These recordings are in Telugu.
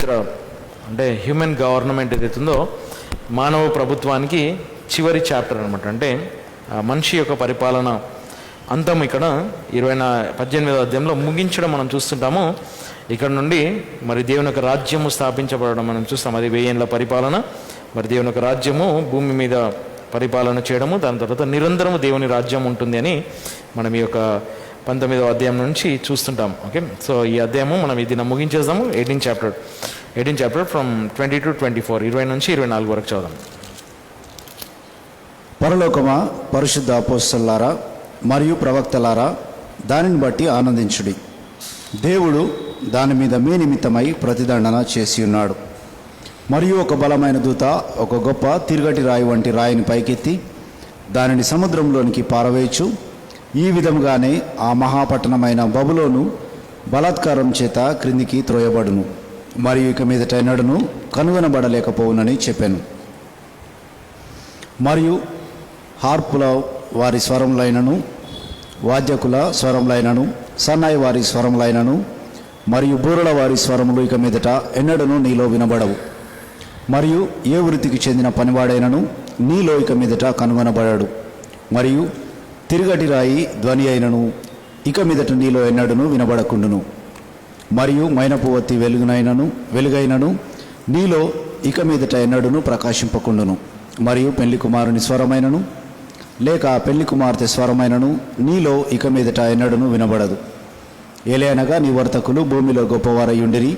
చరిత్ర అంటే హ్యూమన్ గవర్నమెంట్ ఏదైతుందో మానవ ప్రభుత్వానికి చివరి చాప్టర్ అనమాట. అంటే మనిషి యొక్క పరిపాలన అంతం ఇక్కడ 18వ అధ్యాయంలో ముగించడం మనం చూస్తుంటాము. ఇక్కడ నుండి మరి దేవుని యొక్క రాజ్యము స్థాపించబడడం మనం చూస్తాం. అది 1000 ఏళ్ల పరిపాలన. మరి దేవుని యొక్క రాజ్యము భూమి మీద పరిపాలన చేయడము, దాని తర్వాత నిరంతరము దేవుని రాజ్యం ఉంటుంది అని మనం ఈ యొక్క 19వ అధ్యాయం నుంచి చూస్తుంటాం. ఓకే, సో ఈ అధ్యాయము మనం ఇది ముగించేద్దాము. 18 చాప్టర్ ఫ్రమ్ 20 to 24, 20 నుంచి 24 వరకు చదుదాం. పరలోకమా, పరిశుద్ధ అపోస్తలులారా మరియు ప్రవక్తలారా, దానిని బట్టి ఆనందించుడి. దేవుడు దాని మీద మీ నిమిత్తమై ప్రతిదండన చేసి ఉన్నాడు. మరియు ఒక బలమైన దూత ఒక గొప్ప తిరుగటి రాయి వంటి రాయిని పైకెత్తి దానిని సముద్రంలోనికి పారవేయచ్చు. ఈ విధముగానే ఆ మహాపట్టణమైన బబులోను బలాత్కారం చేత క్రిందికి త్రోయబడును, మరియు ఇక మీదట ఎన్నడను కనుగొనబడలేకపోవునని చెప్పాను. మరియు హార్పుల వారి స్వరములైనను, వాద్యకుల స్వరములైనను, సన్నాయి వారి స్వరములైనను, మరియు బూరల వారి స్వరములు ఇక మీదట ఎన్నడను నీలో వినబడవు. మరియు ఏ వృత్తికి చెందిన పనివాడైనను నీలో ఇక మీదట కనుగొనబడడు. మరియు తిరుగటి రాయి ధ్వని అయినను ఇక మీదట నీలో ఎన్నడను వినబడకుండును. మరియు మైనపు ఒత్తి వెలుగైనను నీలో ఇక మీదట ఎన్నడను ప్రకాశింపకుండును. మరియు పెళ్లి కుమారుని స్వరమైనను లేక పెళ్లి కుమార్తె స్వరమైనను నీలో ఇక మీదట ఎన్నడను వినబడదు. ఏలయనగా నీ వర్తకులు భూమిలో గొప్పవారయ్యుండిరి.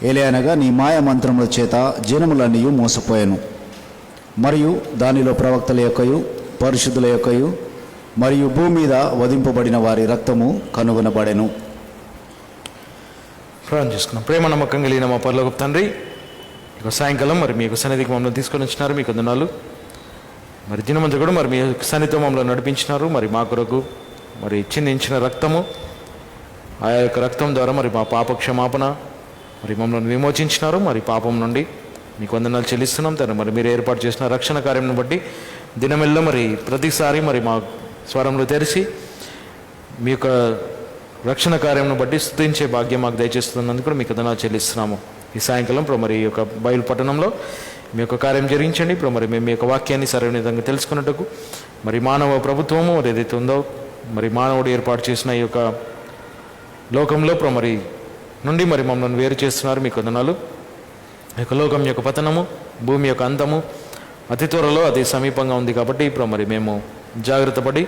ఏలయనగా నీ మాయమంత్రముల చేత జనములన్నీ మోసపోయాను. మరియు దానిలో ప్రవక్తల యొక్కయు పరిశుద్ధుల యొక్కయు మరియు భూమి మీద వధింపబడిన వారి రక్తము కనుగొనబడెను. ప్రార్థన చేసుకున్నాం. ప్రేమ నమ్మకం కలిగిన మా పరలోకపు తండ్రి, ఇక సాయంకాలం మరి మీ యొక్క సన్నిధికి మమ్మల్ని తీసుకొని వచ్చినారు. మీకు వందనాలు. మరి దినమంతా కూడా మరి మీ సన్నిధితో మమ్మల్ని నడిపించినారు. మరి మా కొరకు మరి చిందించిన రక్తము, ఆ యొక్క రక్తం ద్వారా మరి మా పాప క్షమాపణ, మరి మమ్మల్ని విమోచించినారు. మరి పాపం నుండి మీకు వందనాలు చెల్లిస్తున్నాం తండ్రి. మరి మీరు ఏర్పాటు చేసిన రక్షణ కార్యం బట్టి దినమెల్లో మరి ప్రతిసారి మరి మా స్వరంలో తెరిచి మీ యొక్క రక్షణ కార్యం బట్టి స్తుతించే భాగ్యం మాకు దయచేస్తున్నందుకు కూడా మీకు వందనాలు చెల్లిస్తున్నాము. ఈ సాయంకాలం ఇప్పుడు మరి ఈ యొక్క బయలు పట్టణంలో మీ యొక్క కార్యం జరిగించండి. ఇప్పుడు మరి మేము మీ యొక్క వాక్యాన్ని సరైన విధంగా తెలుసుకున్నట్టుకు మరి మానవ ప్రభుత్వము మరి ఏదైతే ఉందో మరి మానవుడు ఏర్పాటు చేసిన ఈ యొక్క లోకంలో ఇప్పుడు మరి నుండి మరి మమ్మల్ని వేరు చేస్తున్నారు. మీకు వందనాలు. ఈ యొక్క లోకం యొక్క పతనము, భూమి యొక్క అంతము అతి త్వరలో అతి సమీపంగా ఉంది. కాబట్టి ఇప్పుడు మరి మేము జాగ్రత్త పడి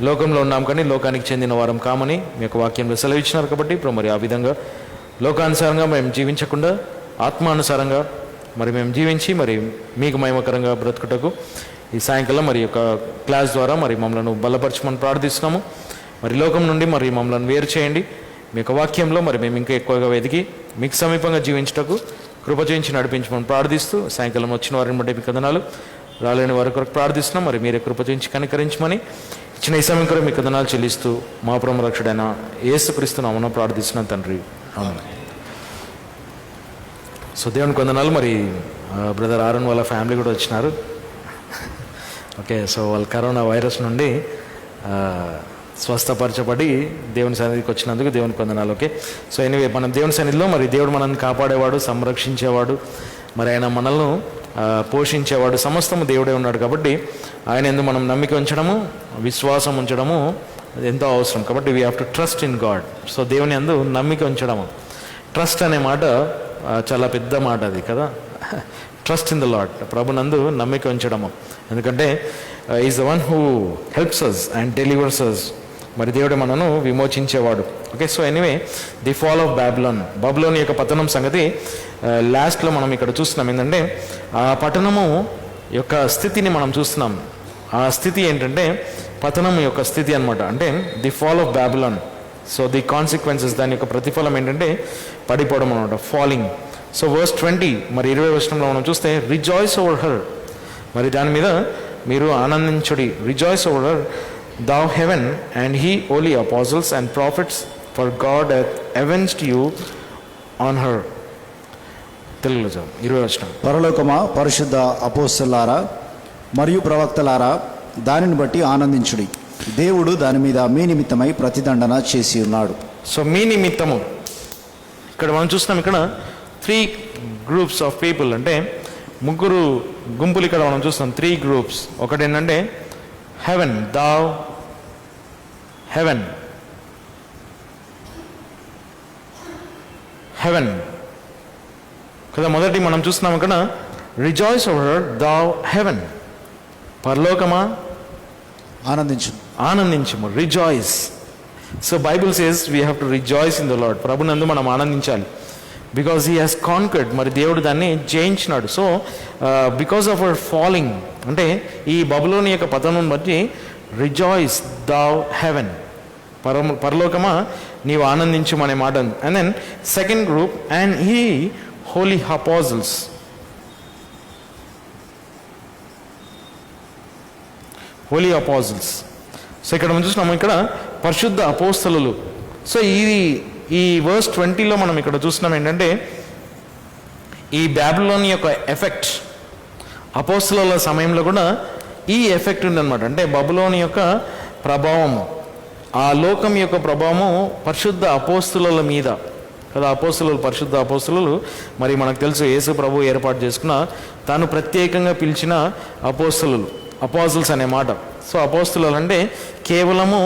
లోకంలో ఉన్నాం కానీ లోకానికి చెందిన వారం కామని మీ యొక్క వాక్యంలో సెలవిచ్చినారు. కాబట్టి ఇప్పుడు మరి ఆ విధంగా లోకానుసారంగా మేము జీవించకుండా ఆత్మానుసారంగా మరి మేము జీవించి మరి మీకు మహిమకరంగా బ్రతుకుటకు ఈ సాయంకాలం మరి యొక్క క్లాస్ ద్వారా మరి మమ్మల్ని బలపరచమని ప్రార్థిస్తున్నాము. మరి లోకం నుండి మరి మమ్మల్ని వేరు చేయండి. మీ యొక్క వాక్యంలో మరి మేము ఇంకా ఎక్కువగా వెతికి మీకు సమీపంగా జీవించటకు కృప చేయించి నడిపించమని ప్రార్థిస్తూ సాయంకాలం వచ్చిన వారిని బట్టి మీకు వందనాలు. రాలేని వారి కొరకు ప్రార్థిస్తున్నాం. మరి మీరే కృప చేయించి కనికరించమని ఇచ్చిన ఈ సమయం కూడా మీకు వందనాలు చెల్లిస్తూ మా పరమ రక్షుడైన యేసుక్రీస్తు నామమున ప్రార్థిస్తున్నాం తండ్రి. అవును. సో దేవునికి వందనాలు. మరి బ్రదర్ ఆరుణ్ వాళ్ళ ఫ్యామిలీ కూడా వచ్చినారు. ఓకే, సో వాళ్ళు కరోనా వైరస్ నుండి స్వస్థపరచబడి దేవుని సన్నిధికి వచ్చినందుకు దేవునికి వందనాలు. ఓకే, సో ఎనివే మనం దేవుని సన్నిధిలో మరి దేవుడు మనల్ని కాపాడేవాడు, సంరక్షించేవాడు, మరి ఆయన మనల్ని పోషించేవాడు, సమస్తము దేవుడే ఉన్నాడు. కాబట్టి ఆయన యందు మనం నమ్మిక ఉంచడము, విశ్వాసం ఉంచడము ఎంతో అవసరం. కాబట్టి we have to trust in God. So దేవుని యందు నమ్మిక ఉంచడము, ట్రస్ట్ అనే మాట చాలా పెద్ద మాట అది కదా. ట్రస్ట్ ఇన్ ద లార్డ్, ప్రభునందు నమ్మిక ఉంచడము. ఎందుకంటే is the one who helps us and delivers us. మరి దేవుడు మనను విమోచించేవాడు. Okay, so anyway the fall of Babylon యొక్క పతనం సంగతి లాస్ట్లో మనం ఇక్కడ చూస్తున్నాం. ఏంటంటే ఆ పట్టణము యొక్క స్థితిని మనం చూస్తున్నాం. ఆ స్థితి ఏంటంటే పతనం యొక్క స్థితి అనమాట. అంటే the fall of Babylon. So the consequences, దాని యొక్క ప్రతిఫలం ఏంటంటే పడిపోవడం అనమాట, ఫాలింగ్. సో వర్స్ 20 మరి 20వ వచనంలో మనం చూస్తే రిజాయిస్ ఓవర్ హర్, మరి దాని మీద మీరు ఆనందించుడి. Rejoice over her thou heaven and he holy apostles and prophets, for God hath avenged you on her. తెలుగులో 20వ వచనం. పరలోకమా, పరిశుద్ధ అపోస్తలులారా మరియు ప్రవక్తలారా, దానిని బట్టి ఆనందించుడి. దేవుడు దాని మీద మీ నిమిత్తమై ప్రతిదండన చేసి ఉన్నాడు. సో మీ నిమిత్తము, ఇక్కడ మనం చూస్తున్నాం, ఇక్కడ 3 గ్రూప్స్ ఆఫ్ పీపుల్, అంటే 3 గుంపులు ఇక్కడ మనం చూస్తాం. 3 గ్రూప్స్. ఒకటి ఏంటంటే హెవెన్, హెవెన్ కదా. మొదటి మనం చూస్తున్నాం ఇక్కడ రిజాయిస్ ఓవర్ దౌ హెవెన్, పరలోకమా ఆనందించము, rejoice. So Bible says we have to rejoice in the lord. ప్రభునందు మనం ఆనందించాలి. బికాజ్ హీ హాస్ కాన్కర్డ్, మరి దేవుడు దాన్ని జయించినాడు. So because of our falling, అంటే ఈ బబులోని యొక్క పతనం బట్టి రిజాయిస్ దౌ హెవెన్, పరలోకమా నీవు ఆనందించము అనే మాట. And then second group, and he holy apostles. Holy apostles. So ఇక్కడ మనం చూస్తున్నాము ఇక్కడ పరిశుద్ధ అపోస్తలులు. సో ఈ వర్స్ 20లో మనం ఇక్కడ చూస్తున్నాం ఏంటంటే ఈ బాబిలోన్ యొక్క ఎఫెక్ట్ అపోస్తలుల సమయంలో కూడా ఈ ఎఫెక్ట్ ఉందన్నమాట. అంటే బబులోని యొక్క ప్రభావము, ఆ లోకం యొక్క ప్రభావము పరిశుద్ధ అపోస్తలుల మీద కదా. పరిశుద్ధ అపోస్తలులు మరి మనకు తెలుసు యేసు ప్రభు ఏర్పాటు చేసుకున్న తాను ప్రత్యేకంగా పిలిచిన అపోస్తలుస్ అనే మాట. సో అపోస్తలులు అంటే కేవలము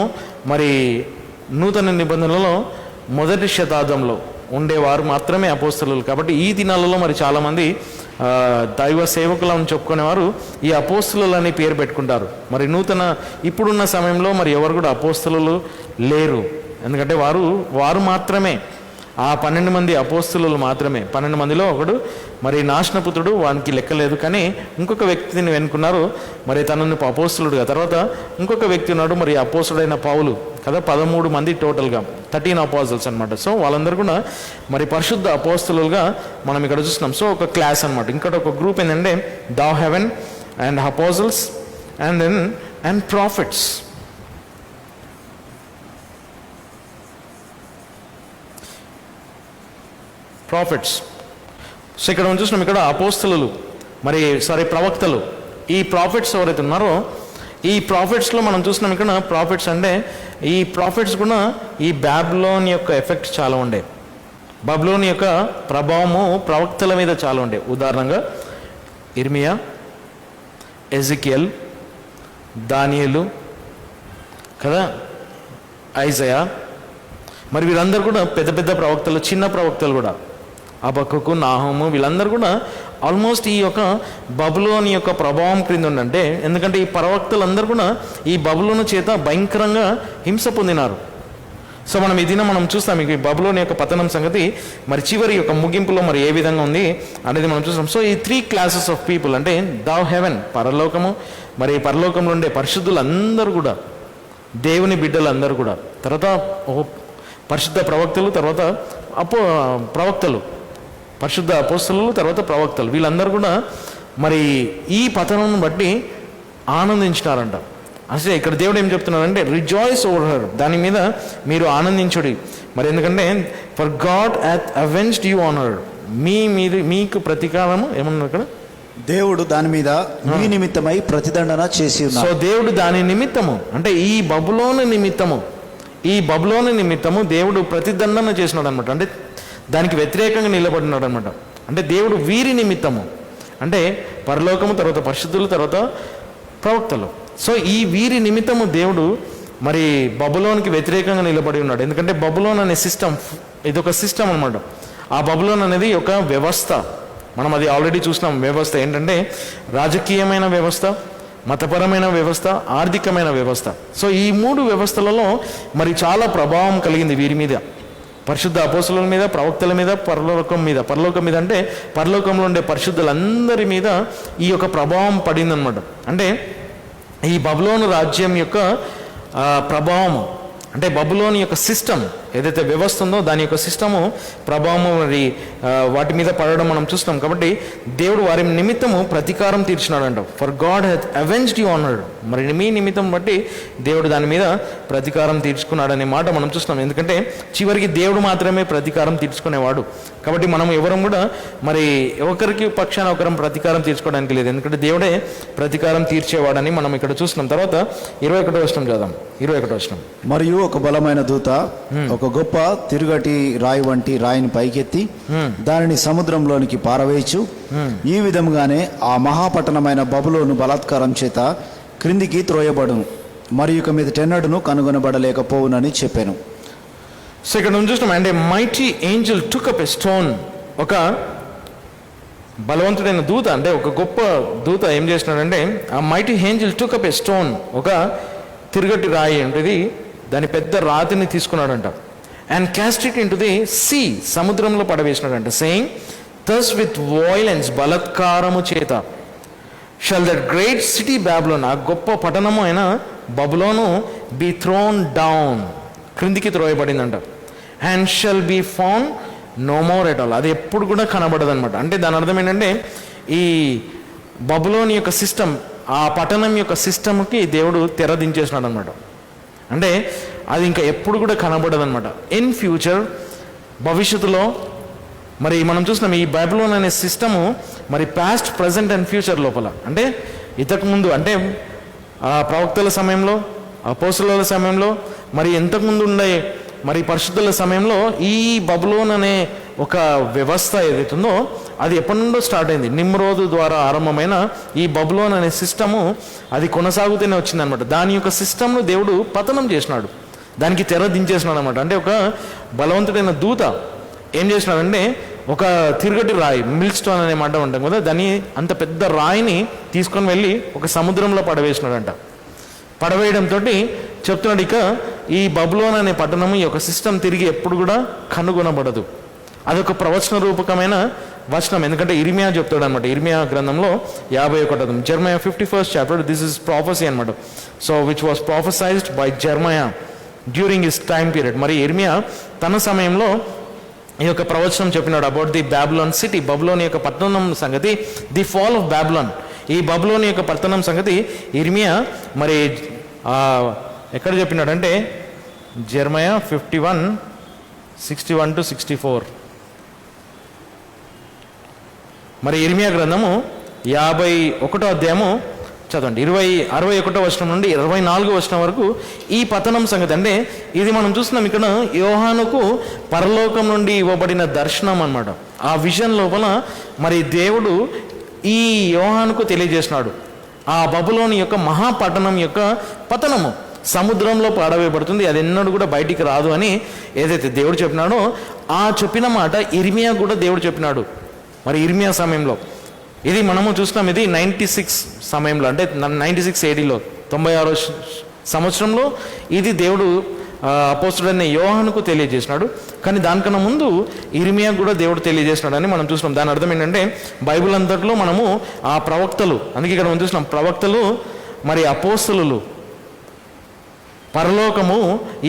మరి నూతన నిబంధనలలో మొదటి శతాబ్దంలో ఉండేవారు మాత్రమే అపోస్తలులు. కాబట్టి ఈ దినాలలో మరి చాలామంది దైవ సేవకులను చెప్పుకునేవారు ఈ అపోస్తలులు అని పేరు పెట్టుకుంటారు. మరి ఇప్పుడున్న సమయంలో మరి ఎవరు కూడా అపోస్తలులు లేరు. ఎందుకంటే వారు మాత్రమే, ఆ 12 మంది అపోస్తలులు మాత్రమే. 12 మందిలో ఒకడు మరి నాశనపుత్రుడు, వానికి లెక్కలేదు. కానీ ఇంకొక వ్యక్తిని వెనుకున్నారు, మరి తనను అపోస్తలుడుగా. తర్వాత ఇంకొక వ్యక్తి ఉన్నాడు, మరి అపోస్తలుడైన పౌలు కదా. 13 మంది టోటల్గా, 13 అపోస్తల్స్ అనమాట. సో వాళ్ళందరూ కూడా మరి పరిశుద్ధ అపోస్తలులుగా మనం ఇక్కడ చూస్తున్నాం. సో ఒక క్లాస్ అనమాట. ఇంకోటి ఒక గ్రూప్ ఏంటంటే thou heaven and apostles and prophets. So ఇక్కడ మనం చూసినాం ఇక్కడ అపోస్తలులు ప్రవక్తలు. ఈ ప్రాఫిట్స్ ఎవరైతే ఉన్నారో ఈ ప్రాఫిట్స్లో మనం చూసినాం ఇక్కడ ప్రాఫిట్స్ అంటే ఈ ప్రాఫిట్స్ కూడా ఈ బాబిలోన్ యొక్క ఎఫెక్ట్ చాలా ఉండే. బబులోన్ యొక్క ప్రభావము ప్రవక్తల మీద చాలా ఉండే. ఉదాహరణగా ఇర్మియా, ఎజికియల్, దానియేలు కదా, ఐజయా, మరి వీళ్ళందరూ కూడా పెద్ద పెద్ద ప్రవక్తలు, చిన్న ప్రవక్తలు కూడా హబక్కూకు, నాహూము, వీళ్ళందరూ కూడా ఆల్మోస్ట్ ఈ యొక్క బబులోని యొక్క ప్రభావం క్రింద ఉండంటే. ఎందుకంటే ఈ ప్రవక్తలందరూ కూడా ఈ బబులోను చేత భయంకరంగా హింస పొందినారు. సో మనం ఈ దినం మనం చూస్తాం ఈ బబులోని యొక్క పతనం సంగతి మరి చివరి యొక్క ముగింపులో మరి ఏ విధంగా ఉంది అనేది మనం చూస్తాం. సో ఈ 3 క్లాసెస్ ఆఫ్ పీపుల్ అంటే దౌ హెవెన్, పరలోకము, మరి పరలోకంలో ఉండే పరిశుద్ధులందరూ కూడా, దేవుని బిడ్డలందరూ కూడా, తర్వాత పరిశుద్ధ ప్రవక్తలు, తర్వాత ప్రవక్తలు, పరిశుద్ధ అపోస్తలులు, తర్వాత ప్రవక్తలు, వీళ్ళందరూ కూడా మరి ఈ పతనం బట్టి ఆనందించినారంట. అసలు ఇక్కడ దేవుడు ఏం చెప్తున్నారంటే రిజాయిస్ ఓవర్ హర్, దాని మీద మీరు ఆనందించుడి. మరి ఎందుకంటే for God hath avenged you on her, మీకు ప్రతీకారము ఏమన్నారు ఇక్కడ, దేవుడు దాని మీద మీ నిమిత్తమై ప్రతిదండన చేసి ఉన్నారు. సో దేవుడు దాని నిమిత్తము అంటే ఈ బబులోను నిమిత్తము దేవుడు ప్రతిదండన చేసినాడు అనమాట. అంటే దానికి వ్యతిరేకంగా నిలబడినాడు అనమాట. అంటే దేవుడు వీరి నిమిత్తము అంటే పరలోకము, తర్వాత పరిశుద్ధులు, తర్వాత ప్రవక్తలు. సో ఈ వీరి నిమిత్తము దేవుడు మరి బబులోనికి వ్యతిరేకంగా నిలబడి ఉన్నాడు. ఎందుకంటే బబులోన్ అనే సిస్టమ్, ఇదొక సిస్టమ్ అనమాట. ఆ బబులోన్ అనేది ఒక వ్యవస్థ. మనం అది ఆల్రెడీ చూసినాం. వ్యవస్థ ఏంటంటే రాజకీయమైన వ్యవస్థ, మతపరమైన వ్యవస్థ, ఆర్థికమైన వ్యవస్థ. సో ఈ 3 వ్యవస్థలలో మరి చాలా ప్రభావం కలిగింది వీరి మీద, పరిశుద్ధ అపోస్తలుల మీద, ప్రవక్తల మీద, పరలోకం మీద అంటే పరలోకంలో ఉండే పరిశుద్ధులందరి మీద ఈ యొక్క ప్రభావం పడిందనమాట. అంటే ఈ బబులోను రాజ్యం యొక్క ప్రభావము అంటే బబులోని యొక్క సిస్టమ్ ఏదైతే వ్యవస్థ ఉందో దాని యొక్క సిస్టము ప్రభావము మరి వాటి మీద పడడం మనం చూస్తాం. కాబట్టి దేవుడు వారి నిమిత్తము ప్రతీకారం తీర్చినాడంట. For God hath avenged you on her, మరి మీ నిమిత్తం బట్టి దేవుడు దాని మీద ప్రతీకారం తీర్చుకున్నాడనే మాట మనం చూస్తున్నాం. ఎందుకంటే చివరికి దేవుడు మాత్రమే ప్రతీకారం తీర్చుకునేవాడు. కాబట్టి మనం ఎవరం కూడా మరి ఒకరికి పక్షాన ఒకరం ప్రతీకారం తీర్చుకోవడానికి లేదు, ఎందుకంటే దేవుడే ప్రతీకారం తీర్చేవాడని మనం ఇక్కడ చూస్తున్నాం. తర్వాత 21వ వచనం చదుదాం. 21వ వచనం. మరియు ఒక బలమైన దూత ఒక గొప్ప తిరుగటి రాయి వంటి రాయిని పైకెత్తి దానిని సముద్రంలోనికి పారవేయచ్చు. ఈ విధంగానే ఆ మహాపట్టణమైన బబులోను బలాత్కారం చేత క్రిందికి త్రోయబడును, మరియు ఇక మీద టెన్నడును కనుగొనబడలేకపోవునని చెప్పాను. సో ఇక్కడ మనం చూసినాం, అంటే mighty angel took up a stone. ఒక బలవంతుడైన దూత, అంటే ఒక గొప్ప దూత ఏం చేసినాడంటే, ఆ mighty angel took up a stone, ఒక తిరుగటి రాయి ఉంటుంది, దాని పెద్ద రాతిని తీసుకున్నాడంట. And cast it into the sea, సముద్రంలో పడవేసినాడంట. సెయింగ్, థస్ విత్ వయలెన్స్, బలత్కారము చేత, shall that great city Babylon, ఆ గొప్ప పట్టణము అయిన బబులోను బి థ్రోన్ డౌన్, క్రిందికి త్రోయబడిందంట. And shall be found no more at all, అది ఎప్పుడు కూడా కనబడదు అనమాట. అంటే దాని అర్థం ఏంటంటే, ఈ బబులోని యొక్క సిస్టమ్, ఆ పట్టణం యొక్క సిస్టమ్కి దేవుడు తెర దించేసినాడు అనమాట. అంటే అది ఇంకా ఎప్పుడు కూడా కనబడదు అనమాట. ఇన్ ఫ్యూచర్, భవిష్యత్తులో మరి మనం చూసినాం ఈ బబులోన్ అనే సిస్టము మరి పాస్ట్, ప్రజెంట్ అండ్ ఫ్యూచర్ లోపల, అంటే ఇంతకుముందు, అంటే ఆ ప్రవక్తల సమయంలో, అపోస్తలుల సమయంలో, మరి ఇంతకుముందు ఉండే మరి పరిశుద్ధుల సమయంలో ఈ బబులోన్ అనే ఒక వ్యవస్థ ఏదైతుందో అది ఎప్పటి నుండో స్టార్ట్ అయింది. నిమ్రోదు ద్వారా ఆరంభమైన ఈ బబులోన్ అనే సిస్టము అది కొనసాగుతూనే వచ్చిందనమాట. దాని యొక్క సిస్టమ్ను దేవుడు పతనం చేసినాడు, దానికి తెర దించేసినాడు అనమాట. అంటే ఒక బలవంతుడైన దూత ఏం చేసినాడంటే, ఒక తిరుగటి రాయి, మిల్క్ స్టోన్ అనే మాట ఉంటాం కదా, దాన్ని అంత పెద్ద రాయిని తీసుకొని వెళ్ళి ఒక సముద్రంలో పడవేసినాడంట. పడవేయడంతో చెప్తున్నాడు, ఇక ఈ బబులోన్ అనే పట్టణము, ఈ యొక్క సిస్టమ్ తిరిగి ఎప్పుడు కూడా కనుగొనబడదు. అదొక ప్రవచన రూపకమైన వచనం, ఎందుకంటే ఇర్మియా చెప్తాడు అనమాట. ఇర్మియా గ్రంథంలో 51 Jeremiah 51st chapter, this is prophecy అనమాట. So which was prophesied by Jeremiah during his time period. మరి ఇర్మియా తన సమయంలో ఈ యొక్క ప్రవచనం చెప్పినాడు about the Babylon city, Babylon యొక్క పట్టణం సంగతి, ది ఫాల్ ఆఫ్ బాబులోన్. ఈ బబులోన్ యొక్క పట్టణం సంగతి ఇర్మియా మరి ఎక్కడ చెప్పినాడంటే, జెర్మయా 51:61-64. మరి ఇర్మియా గ్రంథము 51వ అధ్యాయము చదవండి, 61వ వచనం నుండి 24వ వచనం వరకు ఈ పతనం సంగతి. అంటే ఇది మనం చూస్తున్నాం ఇక్కడ యోహానుకు పరలోకం నుండి ఇవ్వబడిన దర్శనం అన్నమాట. ఆ విజన్ లోపల మరి దేవుడు ఈ యోహానుకు తెలియజేసినాడు, ఆ బబులోని యొక్క మహాపట్టణం యొక్క పతనము సముద్రంలో పాడవేయబడుతుంది, అది ఎన్నడూ కూడా బయటికి రాదు అని ఏదైతే దేవుడు చెప్పినాడో ఆ చెప్పిన మాట ఇర్మియా కూడా దేవుడు చెప్పినాడు. మరి ఇర్మియా సమయంలో ఇది మనము చూస్తున్నాం, ఇది 96 సమయంలో, అంటే 96 ADలో 96వ సంవత్సరంలో ఇది దేవుడు అపోస్తుడైన యోహానుకు తెలియజేసినాడు. కానీ దానికన్నా ముందు ఇర్మియా కూడా దేవుడు తెలియజేసినాడు అని మనం చూస్తున్నాం. దాని అర్థం ఏంటంటే, బైబిల్ అంతట్లో మనము ఆ ప్రవక్తలు, అందుకే ఇక్కడ మనం చూస్తున్నాం ప్రవక్తలు మరి అపోస్తలులు, పరలోకము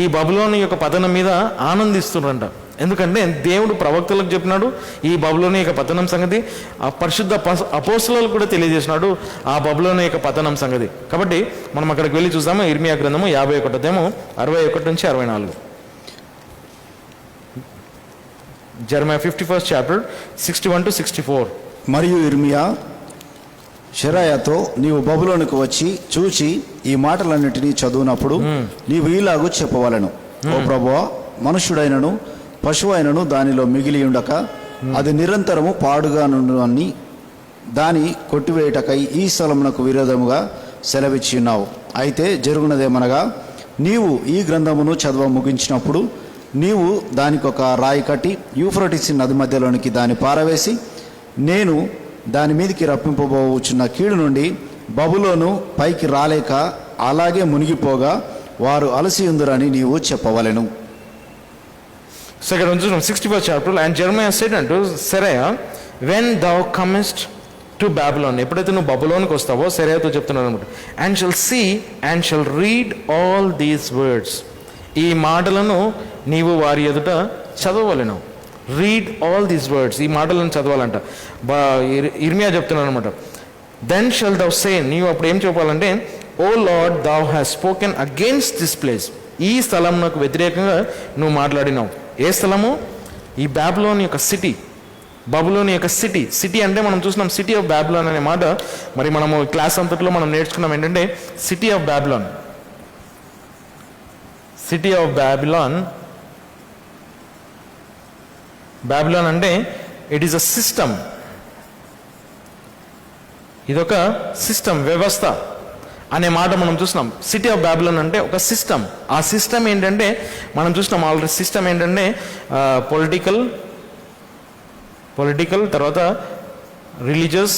ఈ బబులోని యొక్క పతనం మీద ఆనందిస్తున్నారంట. ఎందుకంటే దేవుడు ప్రవక్తలకు చెప్పినాడు ఈ బబులోని యొక్క పతనం సంగతి, ఆ పరిశుద్ధ అపోస్తలులకు కూడా తెలియజేసినాడు ఆ బబులోని యొక్క పతనం సంగతి. కాబట్టి మనం అక్కడికి వెళ్ళి చూద్దాము. ఇర్మియా గ్రంథము 51 61-64. జెర్మయా 51st చాప్టర్ 61-64. మరియు ఇర్మియా షెరాయాతో, నీవు బబులోనుకు వచ్చి చూచి ఈ మాటలన్నిటినీ చదువునప్పుడు నీవు ఇలాగూ చెప్పవలను, ఓ ప్రభువా, మనుష్యుడైనను పశువైనను దానిలో మిగిలి ఉండక అది నిరంతరము పాడుగా నుండునని దాని కొట్టివేయటకై ఈ స్థలమునకు విరోధముగా సెలవిచ్చి ఉన్నావు. అయితే జరుగునదేమనగా, నీవు ఈ గ్రంథమును చదవ ముగించినప్పుడు నీవు దానికి ఒక రాయి కట్టి యూఫ్రటీస్ నది మధ్యలోనికి దాన్ని పారవేసి, నేను దాని మీదకి రప్పింపబోచున్న కీడు నుండి బబులోను పైకి రాలేక అలాగే మునిగిపోగా వారు అలసి ఉందురని నీవు చెప్పవలెను. Second 61st chapter, and Jeremiah said unto Seraiah, when thou comest to Babylon, ఎప్పుడైతే నువ్వు బబులోనికి వస్తావో సెరయాతో చెప్తున్నాను అనమాట, and shall see and shall read all these words, ఈ మాటలను నీవు వారి ఎదుట చదవలేను. రీడ్ ఆల్ దీస్ వర్డ్స్, ఈ మాటలను చదవాలంట. ఇర్మియా చెప్తున్నాను అనమాట. దెన్ షల్ దౌ సే, నీవు అప్పుడు ఏం చెప్పాలంటే, O lord, thou hast spoken against this place, ఈ స్థలం నాకు వ్యతిరేకంగా నువ్వు మాట్లాడినావు. ఏ స్థలము? ఈ బాబిలోన్ యొక్క సిటీ, బబులోని యొక్క సిటీ అంటే మనం చూసినాం సిటీ ఆఫ్ బాబిలాన్ అనే మాట. మరి మనము క్లాస్ అంతట్లో మనం నేర్చుకున్నాం ఏంటంటే city of Babylon, city of Babylon. Babylon అంటే ఇట్ ఈస్ అ సిస్టమ్, ఇదొక సిస్టమ్, వ్యవస్థ అనే మాట మనం చూసినాం. సిటీ ఆఫ్ బాబిలాన్ అంటే ఒక సిస్టమ్. ఆ సిస్టమ్ ఏంటంటే మనం చూసినాం ఆల్రెడీ. సిస్టమ్ ఏంటంటే పొలిటికల్, తర్వాత రిలీజియస్,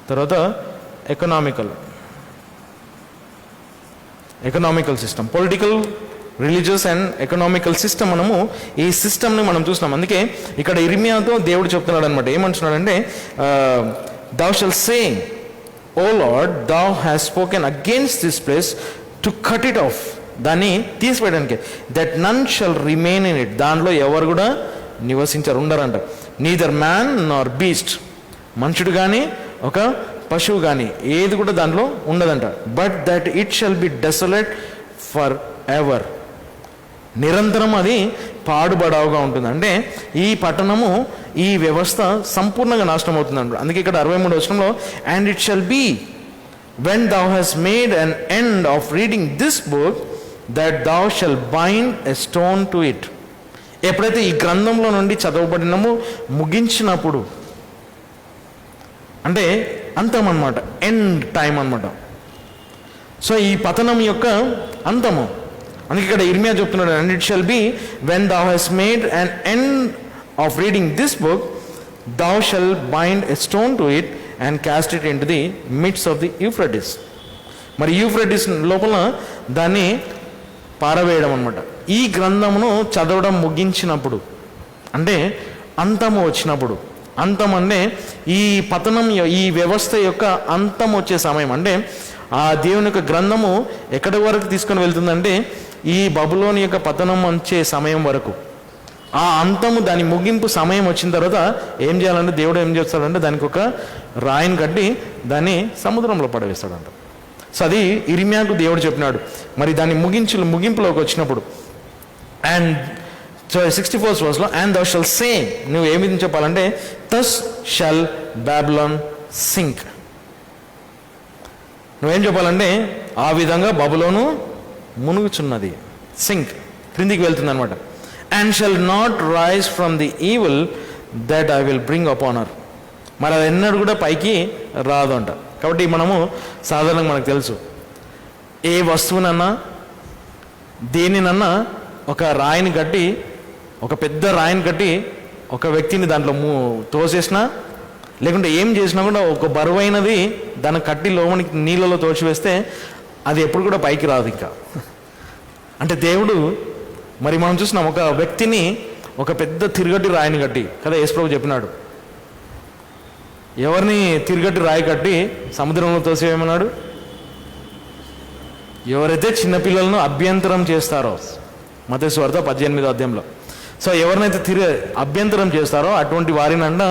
తర్వాత economical system. Political, religious and economical system, మనము ఈ సిస్టమ్ని మనం చూసినాం. అందుకే ఇక్కడ ఇర్మియాతో దేవుడు చెప్తున్నాడు అనమాట. ఏమంటున్నాడంటే thou shalt say, O Lord, thou hast spoken against this place to cut it off, దాన్ని తీసివేయడానికి, that none shall remain in it, దాంట్లో ఎవరు కూడా నివసించరు, ఉండరంట. neither man nor beast, మనుషుడు కానీ ఒక పశువు కానీ ఏది కూడా దాంట్లో ఉండదంట. but that it shall be desolate forever, నిరంతరం అది పాడుబడావుగా ఉంటుంది. అంటే ఈ పట్టణము, ఈ వ్యవస్థ సంపూర్ణంగా నాశనం అవుతుంది అంటారు. అందుకే ఇక్కడ 63వ వచనంలో and it shall be when thou hast made an end of reading this book that thou shalt bind a stone to it. ఎప్పుడైతే ఈ గ్రంథంలో నుండి చదవబడినము ముగించినప్పుడు, అంటే అంతం అన్నమాట, ఎండ్ టైం అన్నమాట. సో ఈ పతనం యొక్క అంతము. అందుకే ఇక్కడ ఇర్మియా చెప్తున్నాడు and it shall be when thou hast made an end of reading this book thou shalt bind a stone to it and cast it into the midst of the Euphrates. మరి యూఫ్రటిస్ లోపల దాన్ని పారవేయడం అన్నమాట. ఈ గ్రంథమును చదవడం ముగించినప్పుడు, అంటే అంతము వచ్చినప్పుడు, అంతం అంటే ఈ పతనం, ఈ వ్యవస్థ యొక్క అంతం వచ్చే సమయం, అంటే ఆ దేవుని యొక్క గ్రంథము ఎక్కడి వరకు తీసుకొని వెళ్తుందంటే ఈ బబులోని యొక్క పతనం వచ్చే సమయం వరకు. ఆ అంతము, దాని ముగింపు సమయం వచ్చిన తర్వాత ఏం చేయాలంటే దేవుడు ఏం చేస్తాడంటే దానికి ఒక రాయిని కట్టి దాన్ని సముద్రంలో పడవేస్తాడంట. సో అది ఇర్మియాకు దేవుడు చెప్పినాడు. మరి దాన్ని ముగింపులోకి వచ్చినప్పుడు and 64th verse and thou shalt say, నువ్వు ఏమి చెప్పాలంటే thus shall Babylon sink. నువ్వేం చెప్పాలంటే ఆ విధంగా బబులోను మునుగుచున్నది, సింక్, క్రిందికి వెళ్తుంది అనమాట. And shall not rise from the evil that I will bring upon her. మరి అది ఎన్నడూ కూడా పైకి రాదు అంట. కాబట్టి మనము సాధారణంగా మనకు తెలుసు, ఏ వస్తువునన్నా దేనినన్నా ఒక రాయిని కట్టి, ఒక పెద్ద రాయిని కట్టి ఒక వ్యక్తిని దాంట్లో తోసేసినా, లేకుంటే ఏం చేసినా కూడా ఒక బరువైనది దాన్ని కట్టి లోనికి నీళ్ళలో తోచివేస్తే అది ఎప్పుడు కూడా పైకి రాదు ఇంకా. అంటే దేవుడు, మరి మనం చూసినాం ఒక వ్యక్తిని ఒక పెద్ద తిరగటి రాయిని కట్టి కదా యేసుప్రభు చెప్పినాడు. ఎవరిని తిరగటి రాయి కట్టి సముద్రంలో తోసేయమన్నాడు? ఎవరైతే చిన్నపిల్లలను అభ్యంతరం చేస్తారో, మత్తయి సువార్త 18వ అధ్యాయంలో. సో ఎవరినైతే అభ్యంతరం చేస్తారో అటువంటి వారినంట